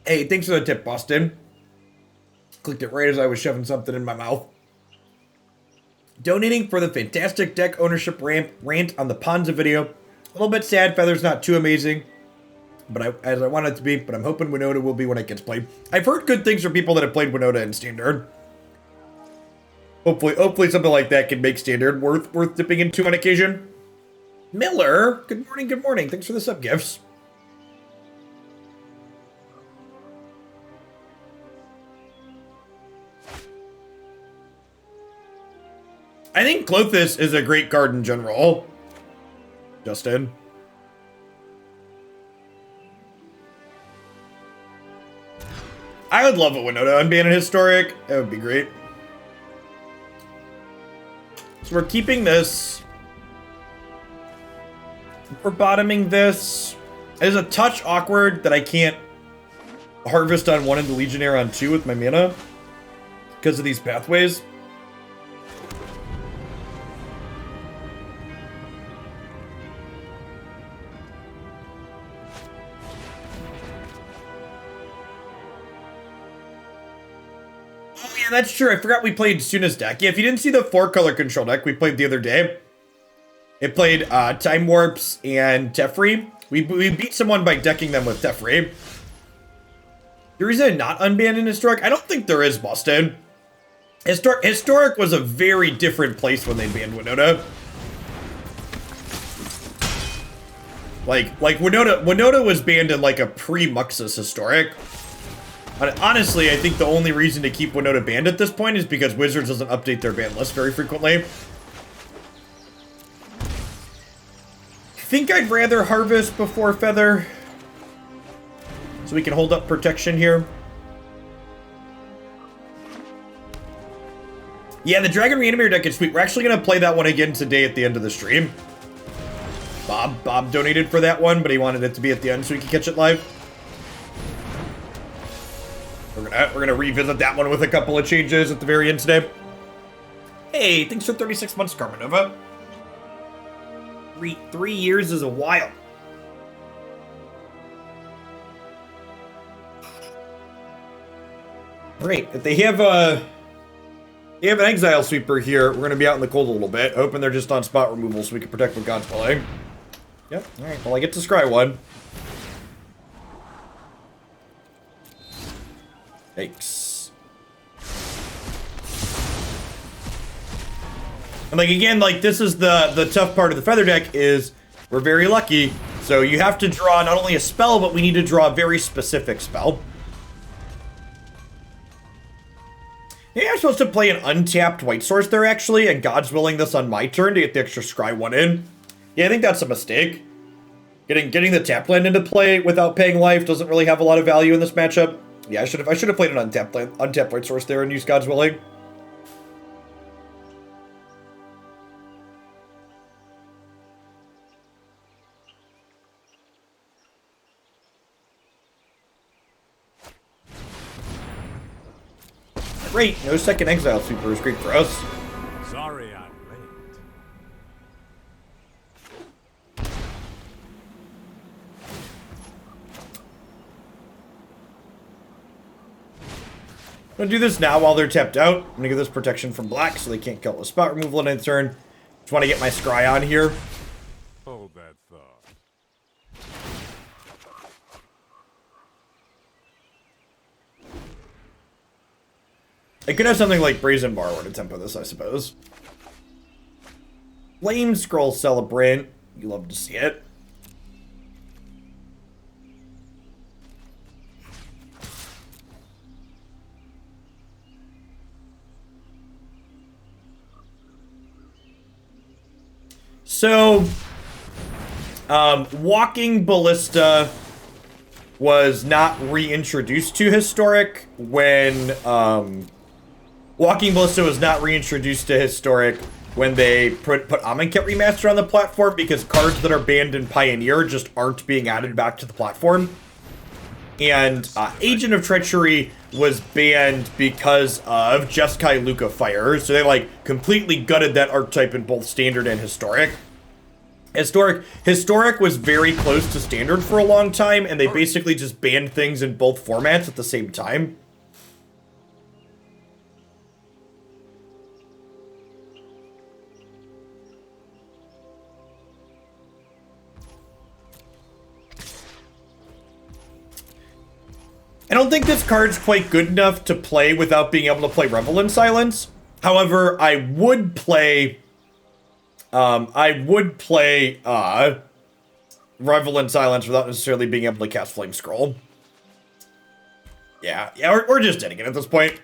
Hey, thanks for the tip, Boston. Clicked it right as I was shoving something in my mouth. Donating for the fantastic deck ownership rant on the Ponza video. A little bit sad, Feather's not too amazing, but as I want it to be, but I'm hoping Winota will be when it gets played. I've heard good things from people that have played Winota in Standard. Hopefully something like that can make Standard worth dipping into on occasion. Miller, good morning. Thanks for the sub gifts. I think Klothys is a great card in general. Justin. I would love a Winota unbanned historic. That would be great. So we're keeping this. We're bottoming this. It is a touch awkward that I can't harvest on 1 and the Legionnaire on 2 with my mana because of these pathways. yeah, that's true. I forgot we played Suna's deck. Yeah, if you didn't see the 4-color control deck we played the other day, it played Time Warps and Teferi. We beat someone by decking them with Teferi. There is a not unbanned in Historic? I don't think there is, Boston. Historic was a very different place when they banned Winota. Like Winota was banned in like a pre-Muxus Historic. Honestly, I think the only reason to keep Winota banned at this point is because Wizards doesn't update their ban list very frequently. I think I'd rather Harvest before Feather, so we can hold up protection here. Yeah, the Dragon Reanimator deck is sweet. We're actually going to play that one again today at the end of the stream. Bob donated for that one, but he wanted it to be at the end so we could catch it live. We're gonna revisit that one with a couple of changes at the very end today. Hey, thanks for 36 months, Carmenova. 3 years is a while. Great. If they have an Exile Sweeper here, we're gonna be out in the cold a little bit. Hoping they're just on spot removal so we can protect with God's Willing. Yep. All right. Well, I get to scry one. Yikes. And like again, like this is the tough part of the Feather deck is we're very lucky. So you have to draw not only a spell, but we need to draw a very specific spell. Yeah, I'm supposed to play an untapped White Source there actually, and God's Willing this on my turn to get the extra scry one in. Yeah, I think that's a mistake. Getting the tap land into play without paying life doesn't really have a lot of value in this matchup. Yeah, I should have played an untapped White Source there and used God's Willing. Great, no second Exile Sweeper is great for us. Sorry I'm late. I'm gonna do this now while they're tapped out. I'm gonna give this protection from black so they can't kill with spot removal on any turn. Just want to get my scry on here. Hold that thought. I could have something like Brazen Bar to tempo this, I suppose. Flamescroll Celebrant. You love to see it. So, Walking Ballista was not reintroduced to Historic when, Walking Ballista was not reintroduced to Historic when they put Amonkhet Remaster on the platform because cards that are banned in Pioneer just aren't being added back to the platform. And Agent of Treachery was banned because of Jeskai Luca Fire, so they like completely gutted that archetype in both Standard and Historic. Historic was very close to Standard for a long time, and they basically just banned things in both formats at the same time. I don't think this card's quite good enough to play without being able to play Revel in Silence. However, I would play Revel in Silence without necessarily being able to cast Flamescroll. Yeah, we're just hitting it at this point.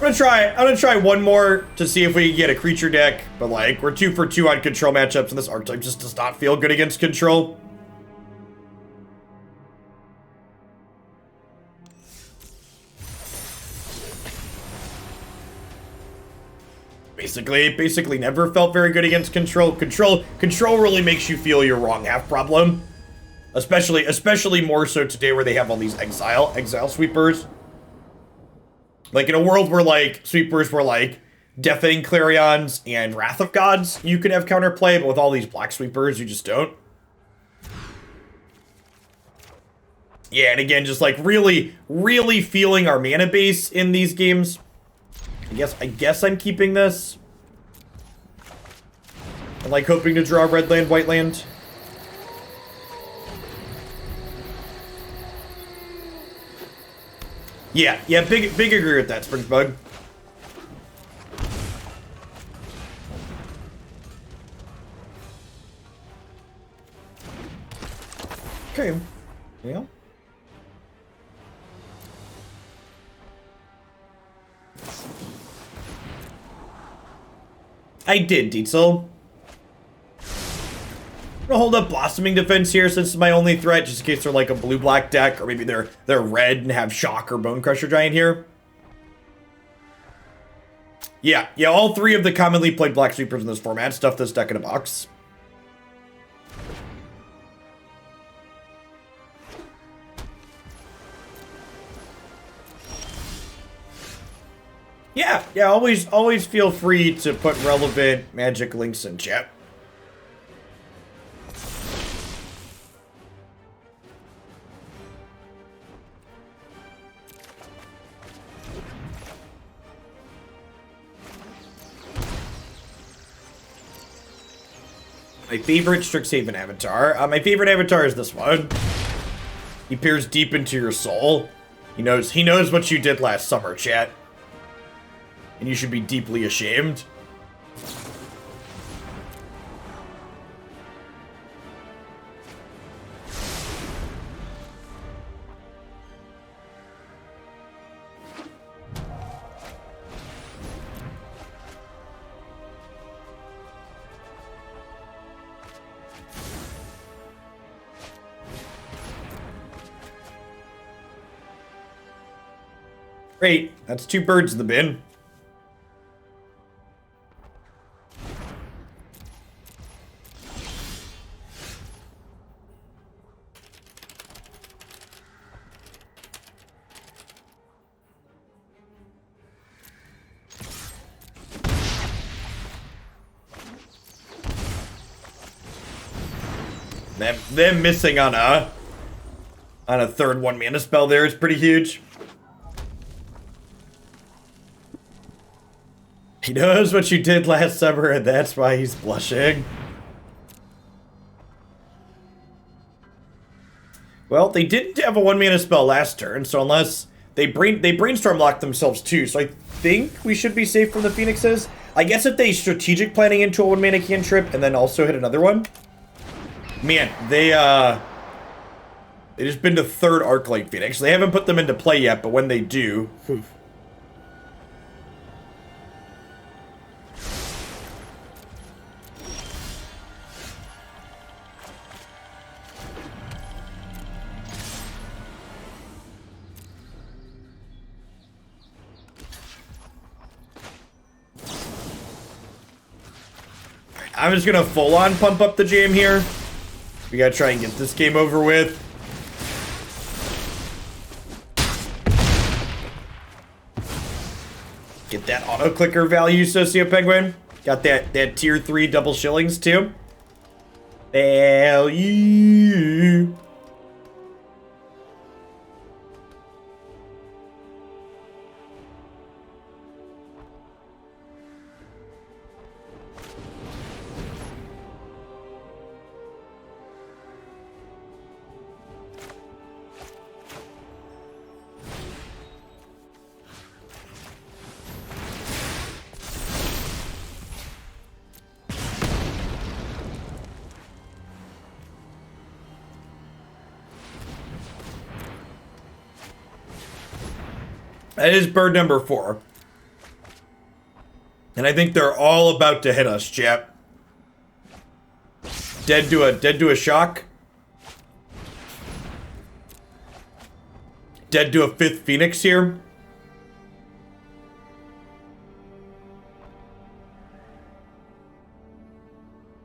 I'm gonna try one more to see if we can get a creature deck, but like, we're 2 for 2 on control matchups, and this archetype just does not feel good against control. Basically never felt very good against control. Control really makes you feel your wrong half problem. Especially more so today where they have all these exile sweepers. Like in a world where like sweepers were like Deafening Clarions and Wrath of Gods, you could have counterplay, but with all these black sweepers, you just don't. Yeah, and again, just like really, really feeling our mana base in these games. I guess I'm keeping this. And like hoping to draw red land, white land. Yeah, big agree with that, Spring Bug. Okay. Yeah. I did, Diesel. I'm gonna hold up Blossoming Defense here since it's my only threat, just in case they're like a blue-black deck, or maybe they're red and have Shock or Bone Crusher Giant here. Yeah, all three of the commonly played Black Sweepers in this format stuff this deck in a box. Yeah, always feel free to put relevant Magic links in chat. My favorite Strixhaven avatar. My favorite avatar is this one. He peers deep into your soul. He knows what you did last summer, chat. And you should be deeply ashamed. Great, that's 2 birds in the bin. Them missing on a 3rd 1 mana spell there is pretty huge. He knows what you did last summer, and that's why he's blushing. Well, they didn't have a 1 mana spell last turn, so unless they brainstorm lock themselves too, so I think we should be safe from the Phoenixes. I guess if they strategic planning into a 1 mana cantrip and then also hit another one. Man, they just been to 3rd Arclight Phoenix. They haven't put them into play yet, but when they do, whew. I'm just gonna full on pump up the jam here. We gotta try and get this game over with. Get that auto clicker value, Socio Penguin. Got that tier 3 double shillings too. Value. That is bird number 4. And I think they're all about to hit us, chap. Dead to a shock. Dead to a 5th Phoenix here.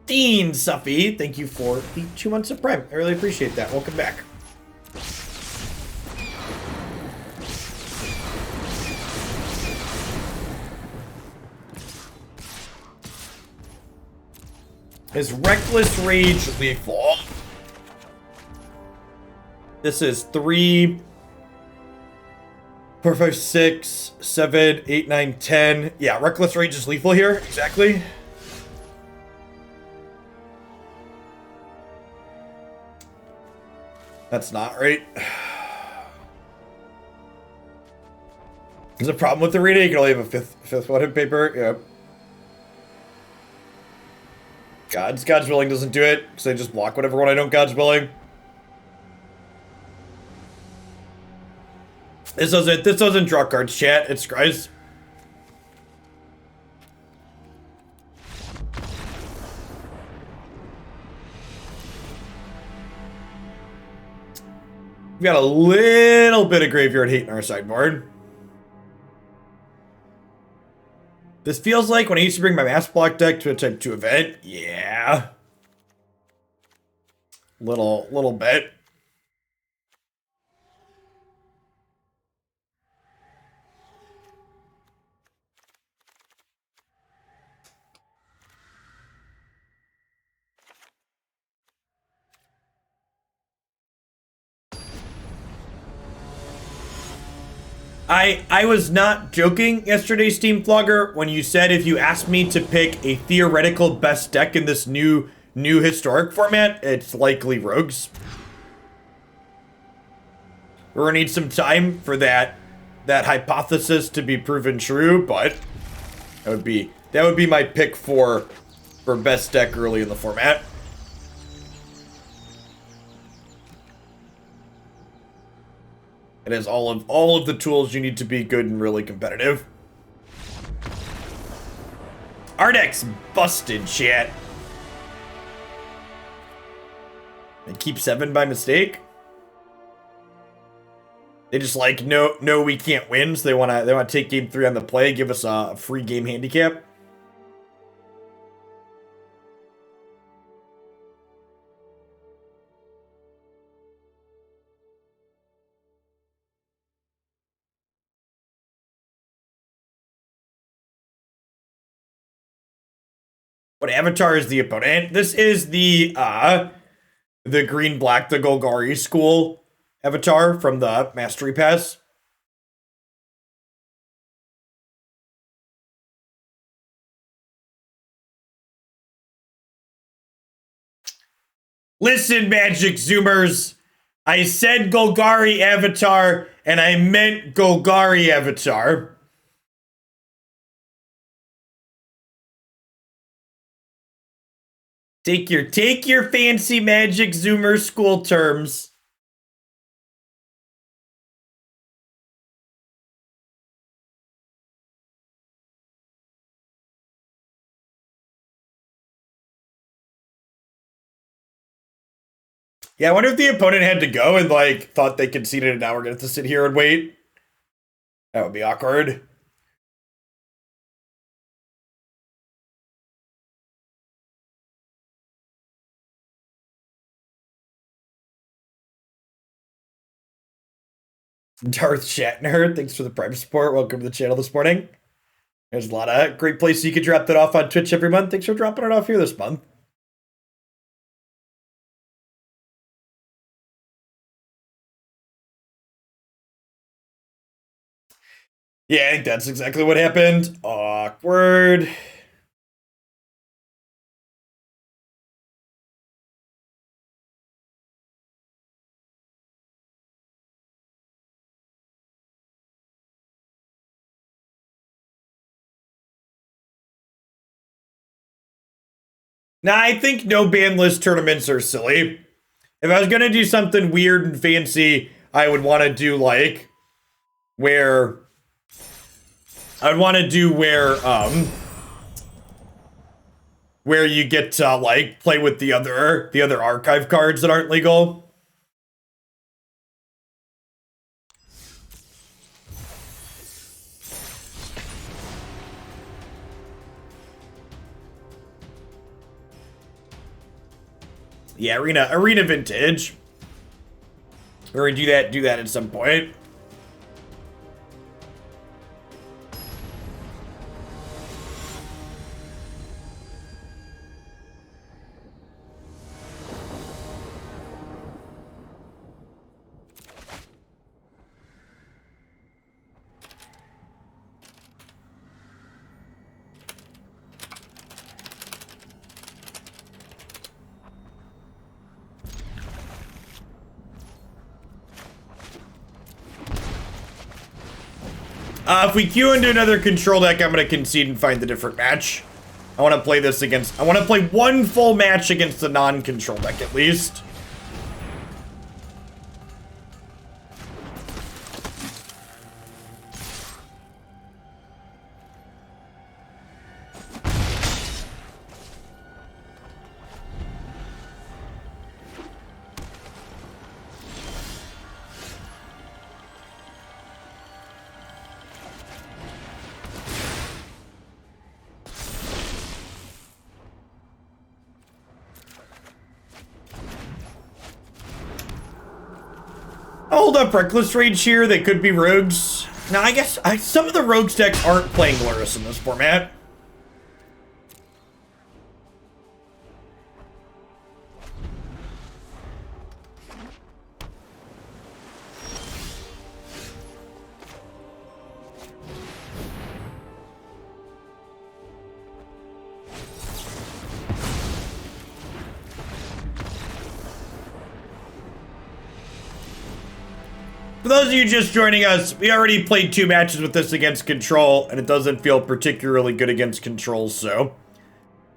Dean Suffy, thank you for the 2 months of Prime. I really appreciate that. Welcome back. Is Reckless Rage lethal? This is 3, 4, 5, 6, 7, 8, 9, 10. Yeah, Reckless Rage is lethal here. Exactly. That's not right. There's a problem with the Reidane. You can only have a fifth one in paper. Yep. God's Willing doesn't do it, because I just block whatever one I don't God's Willing. This doesn't draw cards, chat. It's guys. We've got a little bit of graveyard hate in our sideboard. This feels like when I used to bring my Mass Block deck to a Type 2 event. Yeah. Little bit. I was not joking yesterday, Steam Flogger, when you said if you asked me to pick a theoretical best deck in this new historic format, it's likely Rogues. We're gonna need some time for that hypothesis to be proven true, but that would be my pick for best deck early in the format. It has all of the tools you need to be good and really competitive. Our deck's busted, chat. They keep 7 by mistake. They just like no we can't win, so they wanna take game 3 on the play, give us a free game handicap. What avatar is the opponent? This is the green-black, the Golgari school avatar from the Mastery Pass. Listen, Magic Zoomers. I said Golgari avatar, and I meant Golgari avatar. Take your fancy Magic Zoomer school terms. Yeah, I wonder if the opponent had to go and like thought they conceded and now we're gonna have to sit here and wait. That would be awkward. Darth Shatner, thanks for the Prime support. Welcome to the channel this morning. There's a lot of great places you can drop that off on Twitch every month. Thanks for dropping it off here this month. Yeah, I think that's exactly what happened. Awkward. Nah, I think no ban list tournaments are silly. If I was gonna do something weird and fancy, I would want to do like where you get to like play with the other archive cards that aren't legal. Yeah, Arena Vintage. We're gonna do that at some point. If we queue into another control deck, I'm going to concede and find a different match. I want to play this against... I want to play one full match against the non-control deck at least. Hold up, Reckless Rage here. They could be rogues. Now, I guess some of the rogues decks aren't playing Luris in this format. For those of you just joining us, we already played 2 matches with this against Control, and it doesn't feel particularly good against Control, so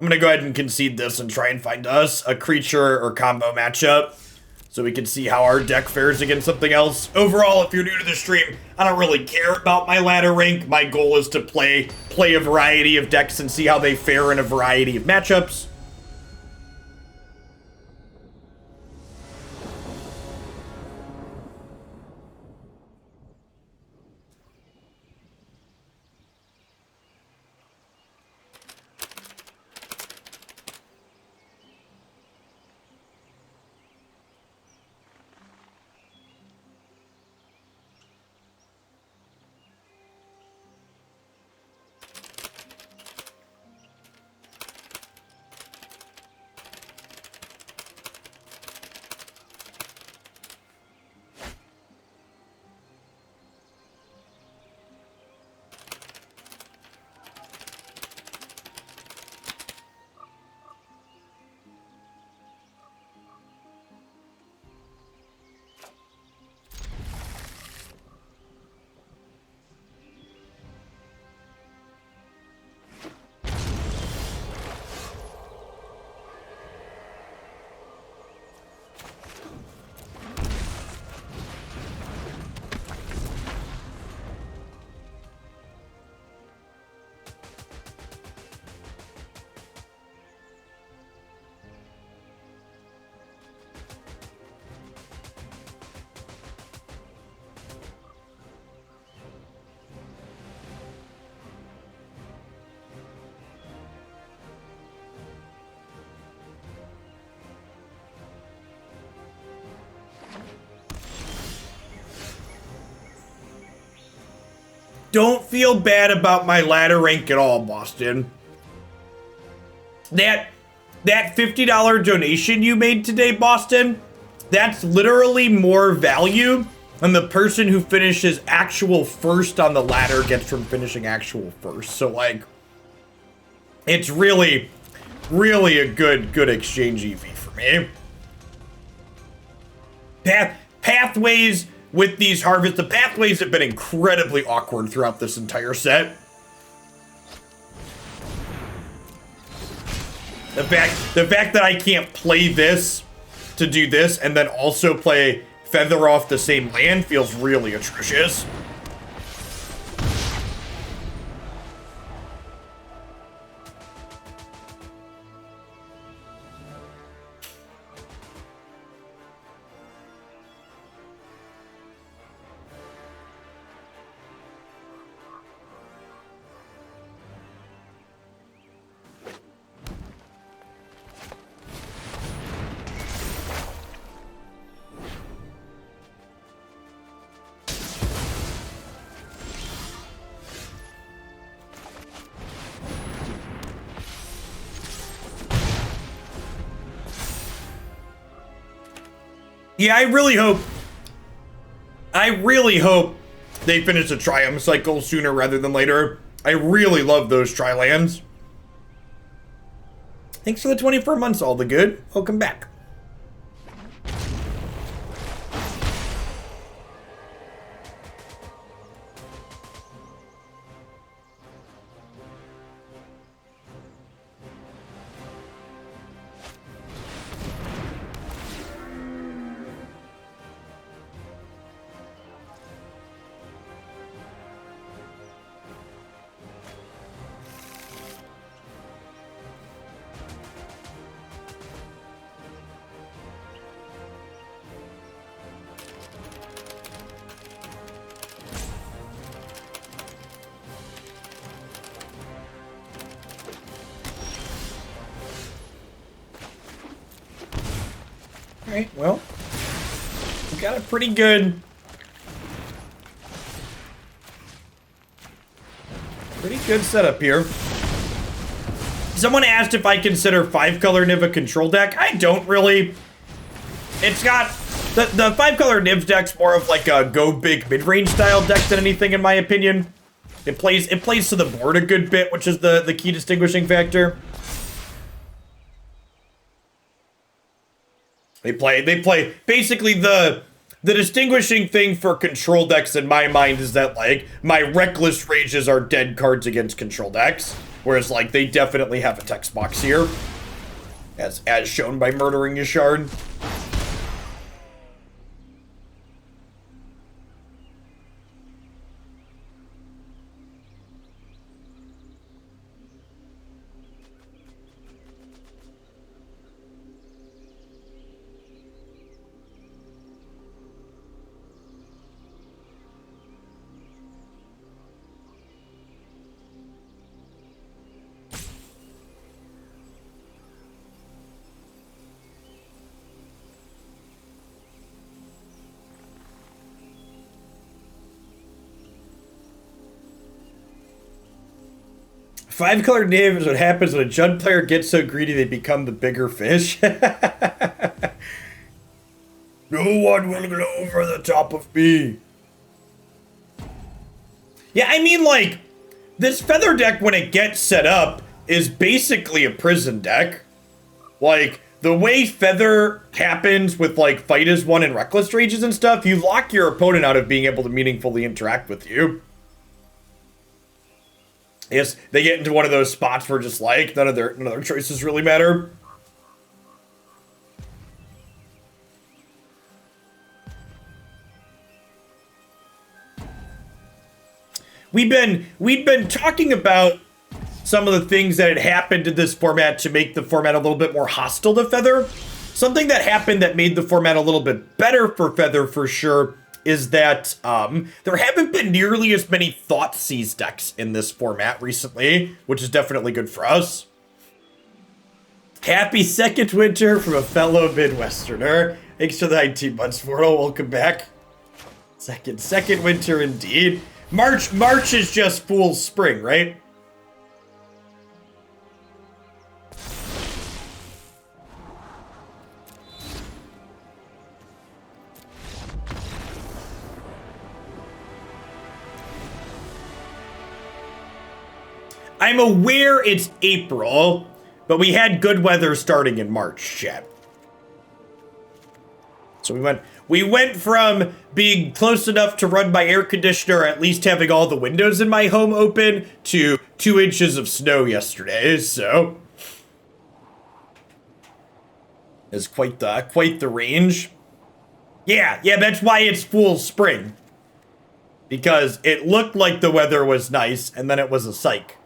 I'm going to go ahead and concede this and try and find us a creature or combo matchup so we can see how our deck fares against something else. Overall, if you're new to the stream, I don't really care about my ladder rank. My goal is to play a variety of decks and see how they fare in a variety of matchups. Don't feel bad about my ladder rank at all, Boston. That $50 donation you made today, Boston, that's literally more value than the person who finishes actual first on the ladder gets from finishing actual first. So, like, it's really, really a good exchange EV for me. Pathways with these harvests, the pathways have been incredibly awkward throughout this entire set. The fact that I can't play this to do this and then also play Feather off the same land feels really atrocious. Yeah, I really hope they finish the Triumph cycle sooner rather than later. I really love those Tri-lands. Thanks for the 24 months, all the good. Welcome back. Alright, well. We got a pretty good setup here. Someone asked if I consider 5-color Niv a control deck. I don't really. It's got the 5-color Niv deck's more of like a go big mid-range style deck than anything, in my opinion. It plays to the board a good bit, which is the key distinguishing factor. They play basically the distinguishing thing for control decks in my mind is that, like, my Reckless Rages are dead cards against control decks. Whereas, like, they definitely have a text box here. As shown by Murdering Yashard. Five-color Niv is what happens when a Jund player gets so greedy they become the bigger fish. No one will go over the top of me. Yeah, I mean, like, this Feather deck, when it gets set up, is basically a prison deck. Like, the way Feather happens with, like, Fight is One and Reckless Rages and stuff, you lock your opponent out of being able to meaningfully interact with you. Yes, they get into one of those spots where just like none of their choices really matter. We'd been talking about some of the things that had happened in this format to make the format a little bit more hostile to Feather. Something that happened that made the format a little bit better for Feather for sure is that there haven't been nearly as many Thoughtseize decks in this format recently, which is definitely good for us. Happy second winter from a fellow Midwesterner. Thanks for the 19 months, Portal. Welcome back. Second winter indeed. March is just fool's spring, right? I'm aware it's April, but we had good weather starting in March, chat. So we went from being close enough to run my air conditioner, at least having all the windows in my home open, to 2 inches of snow yesterday, so it's quite the range. Yeah, that's why it's fool's spring. Because it looked like the weather was nice, and then it was a psych.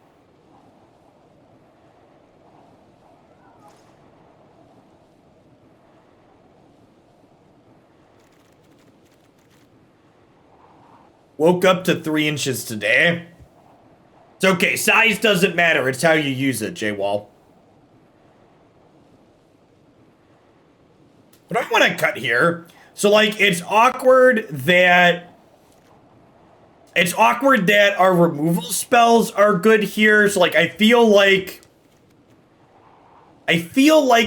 Woke up to 3 inches today. It's okay, size doesn't matter, it's how you use it, J-Wall. But I want to cut here. So, like, it's awkward that our removal spells are good here. So, like, I feel like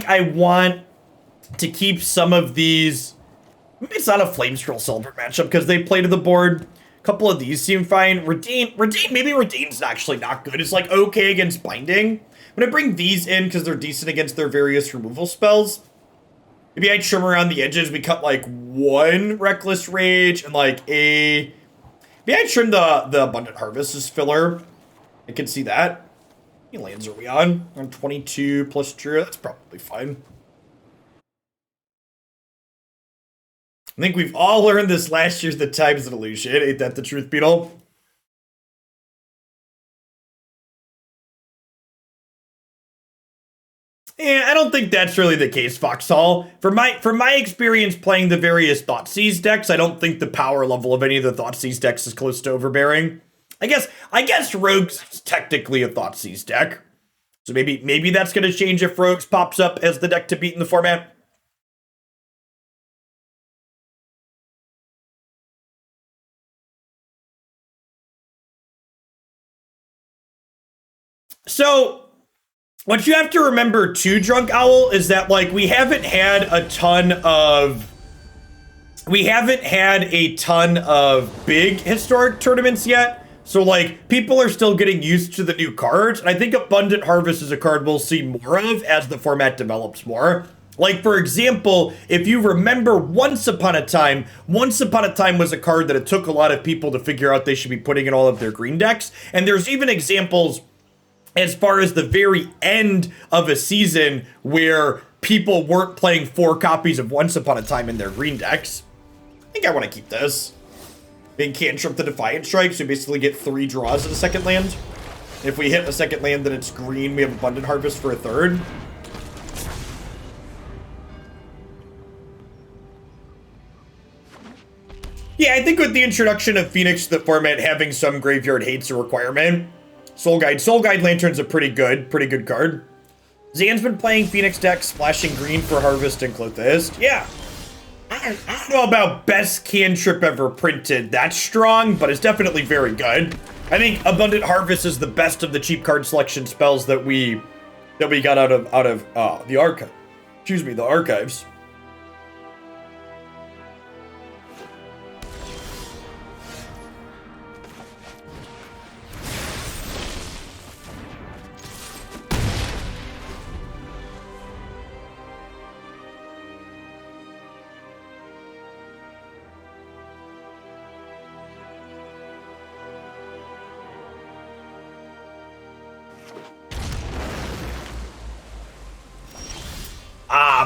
I want to keep some of these. Maybe it's not a Flamescroll Celebrant matchup because they play to the board. Couple of these seem fine. Reidane, maybe Reidane's actually not good. It's like okay against binding. I'm gonna bring these in because they're decent against their various removal spells. Maybe I trim around the edges. We cut like 1 Reckless Rage and like a. Maybe I trim the Abundant Harvest as filler. I can see that. How many lands are we on? On 22 plus Druid. That's probably fine. I think we've all learned this last year's the times of illusion. Ain't that the truth, Beetle? Yeah, I don't think that's really the case, Foxhall. For my experience playing the various Thoughtseize decks, I don't think the power level of any of the Thoughtseize decks is close to overbearing. I guess Rogues is technically a Thoughtseize deck. So maybe that's gonna change if Rogues pops up as the deck to beat in the format. So what you have to remember too, Drunk Owl, is that like we haven't had a ton of big historic tournaments yet. So like people are still getting used to the new cards, and I think Abundant Harvest is a card we'll see more of as the format develops more. Like, for example, if you remember Once Upon a Time was a card that it took a lot of people to figure out they should be putting in all of their green decks. And there's even examples as far as the very end of a season where people weren't playing 4 copies of Once Upon a Time in their green decks. I think I want to keep this. Big cantrip the Defiant Strike, so we basically get 3 draws at a second land. If we hit a second land that it's green, we have Abundant Harvest for a third. Yeah, I think with the introduction of Phoenix to the format, having some graveyard hate's a requirement. Soul Guide Lantern's a pretty good card. Zan's been playing Phoenix decks, splashing green for Harvest and Klothys. Yeah. I don't know about best cantrip ever printed. That's strong, but it's definitely very good. I think Abundant Harvest is the best of the cheap card selection spells that we got out of the archive. Excuse me, the archives.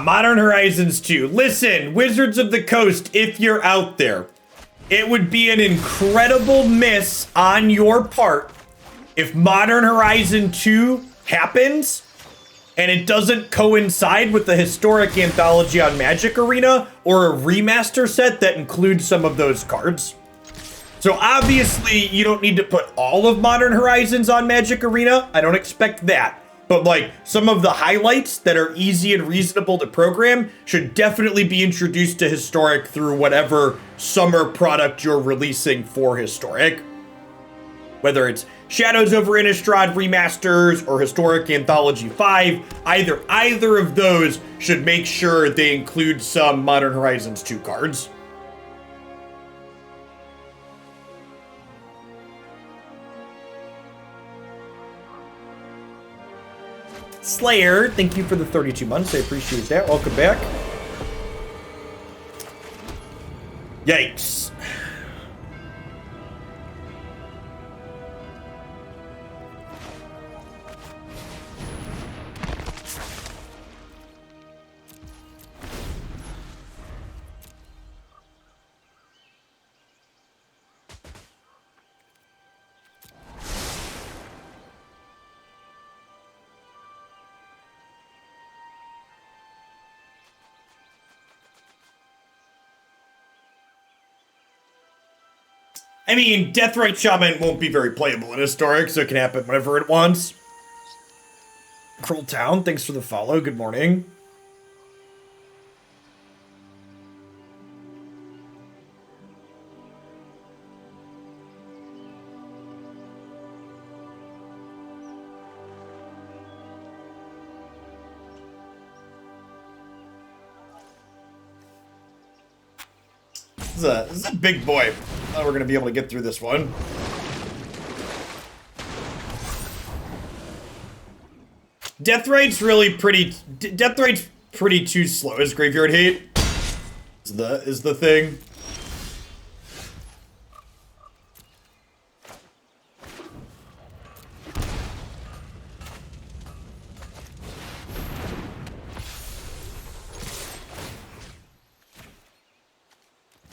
Modern Horizons 2. Listen, Wizards of the Coast, if you're out there, it would be an incredible miss on your part if Modern Horizon 2 happens and it doesn't coincide with the historic anthology on Magic Arena or a remaster set that includes some of those cards. So obviously, you don't need to put all of Modern Horizons on Magic Arena. I don't expect that. But like some of the highlights that are easy and reasonable to program should definitely be introduced to Historic through whatever summer product you're releasing for Historic. Whether it's Shadows over Innistrad remasters or Historic Anthology 5, either of those should make sure they include some Modern Horizons 2 cards. Slayer, thank you for the 32 months. I appreciate that. Welcome back. Yikes. I mean, Deathrite Shaman won't be very playable in Historic, so it can happen whenever it wants. Kroll Town, thanks for the follow. Good morning. This is a big boy. Oh, we're gonna be able to get through this one. Deathrite's really pretty. Deathrite's pretty too slow. Is Graveyard Hate is the thing.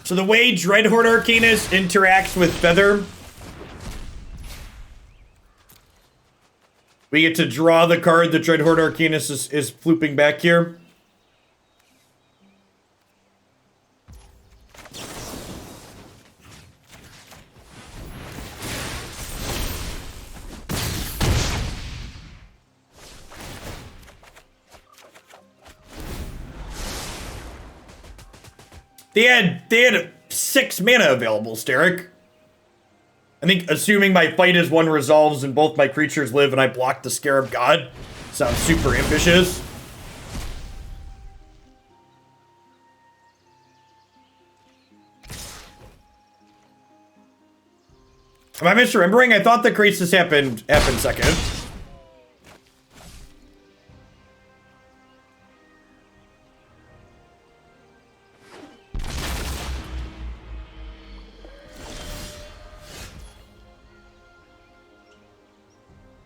So the way Dreadhorde Arcanist interacts with Feather, we get to draw the card that Dreadhorde Arcanist is flooping back here. They had 6 mana available, Steric. I think assuming my fight as one resolves and both my creatures live and I block the Scarab God sounds super ambitious. Am I misremembering? I thought the crisis happened second.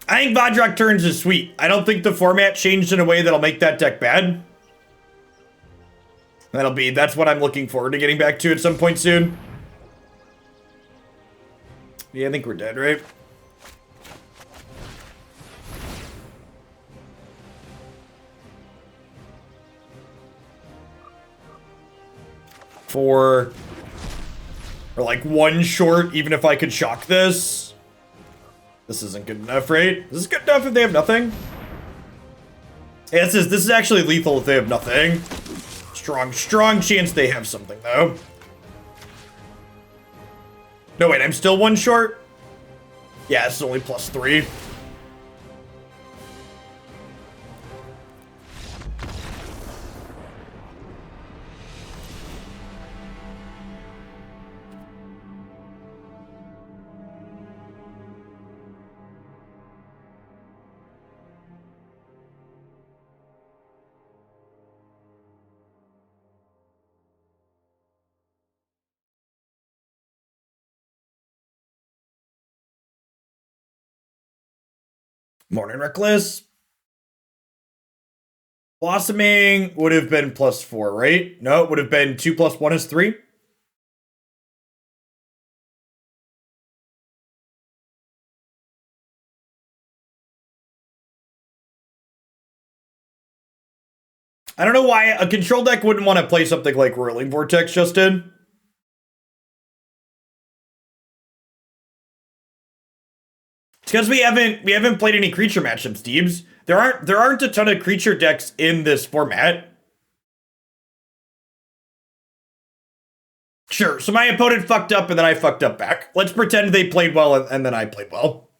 I think Vodrak turns is sweet. I don't think the format changed in a way that'll make that deck bad. That's what I'm looking forward to getting back to at some point soon. Yeah, I think we're dead, right? Or like one short, even if I could shock this. This isn't good enough, right? This is good enough if they have nothing. Yeah, this is actually lethal if they have nothing. Strong chance they have something, though. No, wait, I'm still one short? Yeah, it's only +3. Morning Reckless. Blossoming would have been +4, right? No, it would have been 2 + 1 is 3. I don't know why a control deck wouldn't want to play something like Whirling Vortex, Justin. It's because we haven't played any creature matchups, Deebs. There aren't a ton of creature decks in this format. Sure, so my opponent fucked up and then I fucked up back. Let's pretend they played well and then I played well.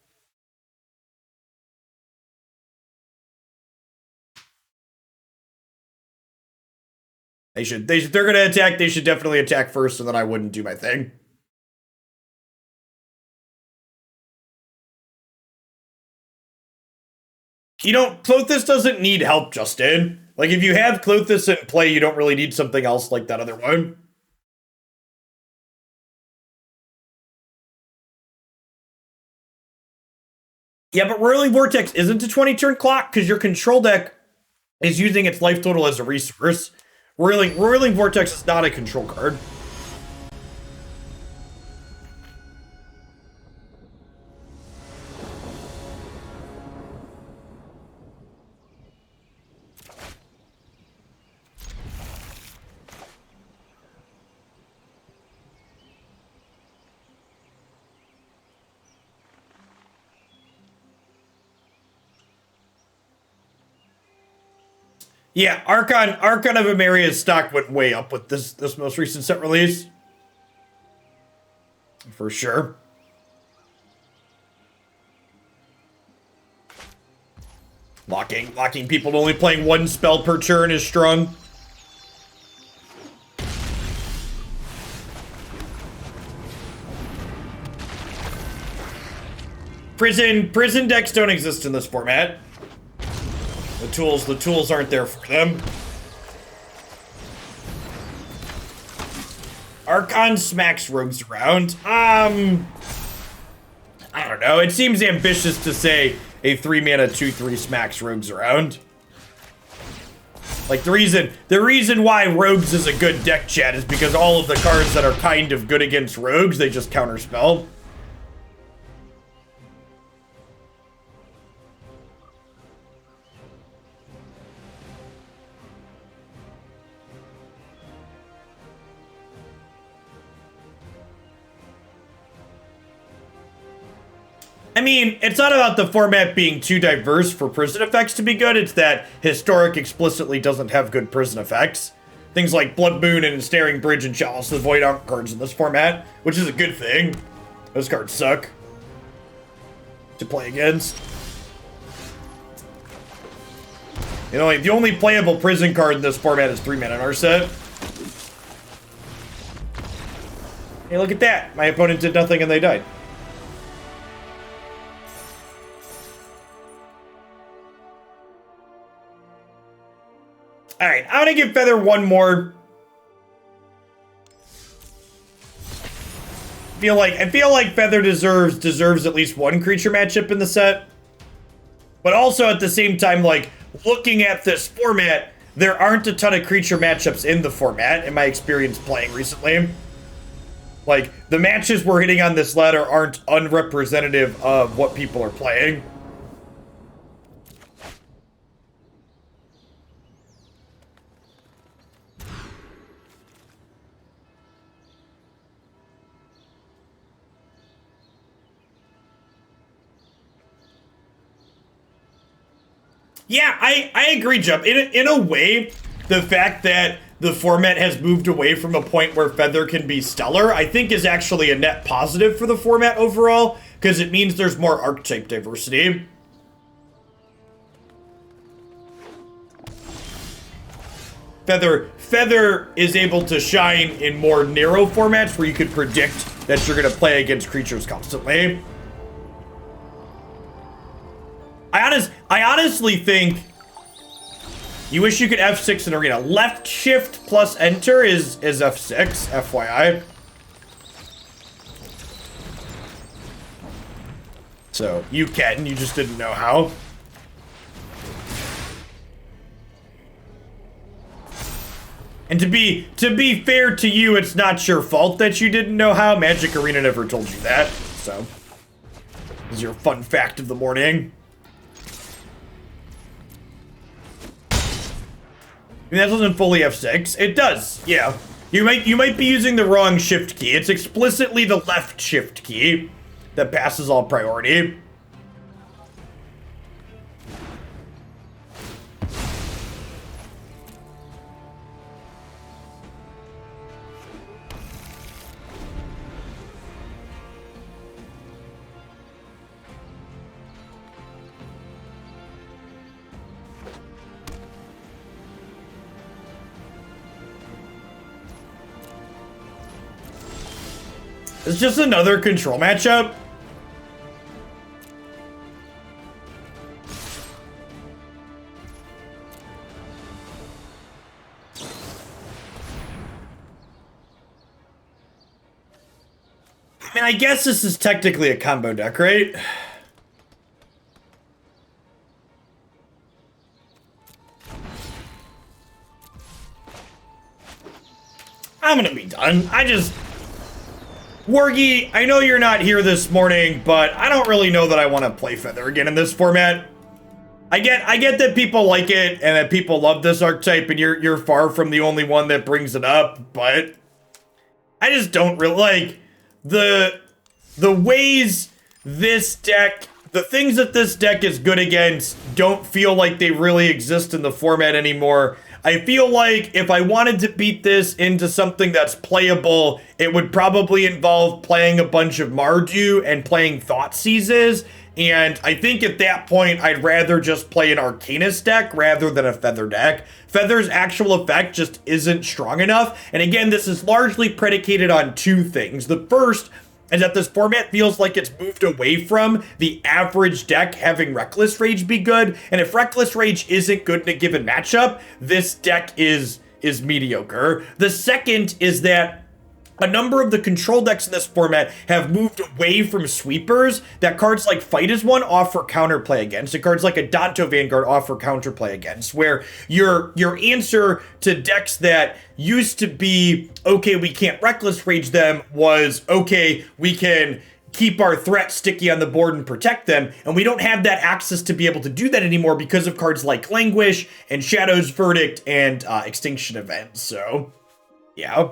They're gonna attack, they should definitely attack first and then I wouldn't do my thing. You know, Klothys doesn't need help, Justin. Like, if you have Klothys in play, you don't really need something else like that other one. Yeah, but Whirling Vortex isn't a 20-turn clock because your control deck is using its life total as a resource. Whirling Vortex is not a control card. Yeah, Archon of Emeria's stock went way up with this most recent set release. For sure. Locking people to only playing one spell per turn is strong. Prison decks don't exist in this format. The tools aren't there for them. Archon smacks rogues around. I don't know. It seems ambitious to say a 3-mana 2/3 smacks rogues around. Like, the reason why rogues is a good deck, chat, is because all of the cards that are kind of good against rogues, they just counterspell. I mean, it's not about the format being too diverse for prison effects to be good, it's that Historic explicitly doesn't have good prison effects. Things like Blood Moon and Ensnaring Bridge and Chalice of the Void aren't cards in this format, which is a good thing. Those cards suck to play against. You know, the only playable prison card in this format is 3-mana in our set. Hey, look at that. My opponent did nothing and they died. Alright, I'm gonna give Feather one more. I feel like Feather deserves at least one creature matchup in the set. But also at the same time, like, looking at this format, there aren't a ton of creature matchups in the format, in my experience playing recently. Like, the matches we're hitting on this ladder aren't unrepresentative of what people are playing. Yeah, I agree, Jump. In a way, the fact that the format has moved away from a point where Feather can be stellar, I think is actually a net positive for the format overall, because it means there's more archetype diversity. Feather is able to shine in more narrow formats where you could predict that you're going to play against creatures constantly. I honestly think you wish you could F6 in Arena. Left shift plus enter is F6, FYI. So you can, you just didn't know how. And to be fair to you, it's not your fault that you didn't know how. Magic Arena never told you that. So this is your fun fact of the morning. I mean, that doesn't fully F6. It does, yeah. You might be using the wrong shift key. It's explicitly the left shift key that passes all priority. It's just another control matchup. I mean, I guess this is technically a combo deck, right? I'm gonna be done. Wargy, I know you're not here this morning, but I don't really know that I want to play Feather again in this format. I get that people like it and that people love this archetype, and you're far from the only one that brings it up, but I just don't really like the ways this deck, the things that this deck is good against don't feel like they really exist in the format anymore. I feel like if I wanted to beat this into something that's playable, it would probably involve playing a bunch of Mardu and playing Thoughtseizes. And I think at that point, I'd rather just play an Arcanist deck rather than a Feather deck. Feather's actual effect just isn't strong enough. And again, this is largely predicated on two things. The first is that this format feels like it's moved away from the average deck having Reckless Rage be good. And if Reckless Rage isn't good in a given matchup, this deck is mediocre. The second is that a number of the control decks in this format have moved away from sweepers that cards like Fight is One offer counterplay against, and cards like Adanto Vanguard offer counterplay against, where your answer to decks that used to be, okay, we can't Reckless Rage them, was, okay, we can keep our threat sticky on the board and protect them, and we don't have that access to be able to do that anymore because of cards like Languish and Shadow's Verdict and Extinction Event. So, yeah.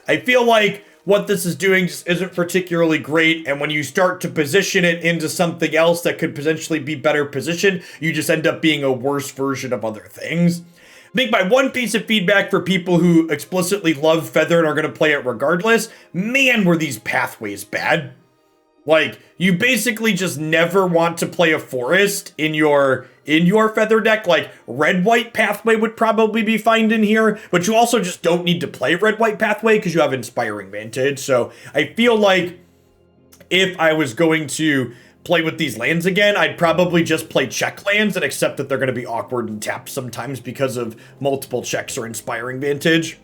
I feel like what this is doing just isn't particularly great, and when you start to position it into something else that could potentially be better positioned, you just end up being a worse version of other things. I think my one piece of feedback for people who explicitly love Feather and are going to play it regardless, man, were these pathways bad. Like, you basically just never want to play a forest in your Feather deck. Like, Red-White Pathway would probably be fine in here, but you also just don't need to play Red-White Pathway because you have Inspiring Vantage. So I feel like if I was going to play with these lands again, I'd probably just play check lands and accept that they're going to be awkward and tapped sometimes because of multiple checks or Inspiring Vantage.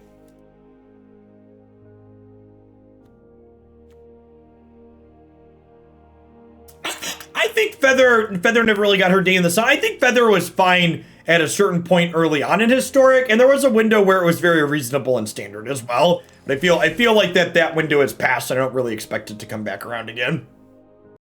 I think Feather never really got her day in the sun. I think Feather was fine at a certain point early on in Historic, and there was a window where it was very reasonable in Standard as well. But I feel like that window has passed. I don't really expect it to come back around again.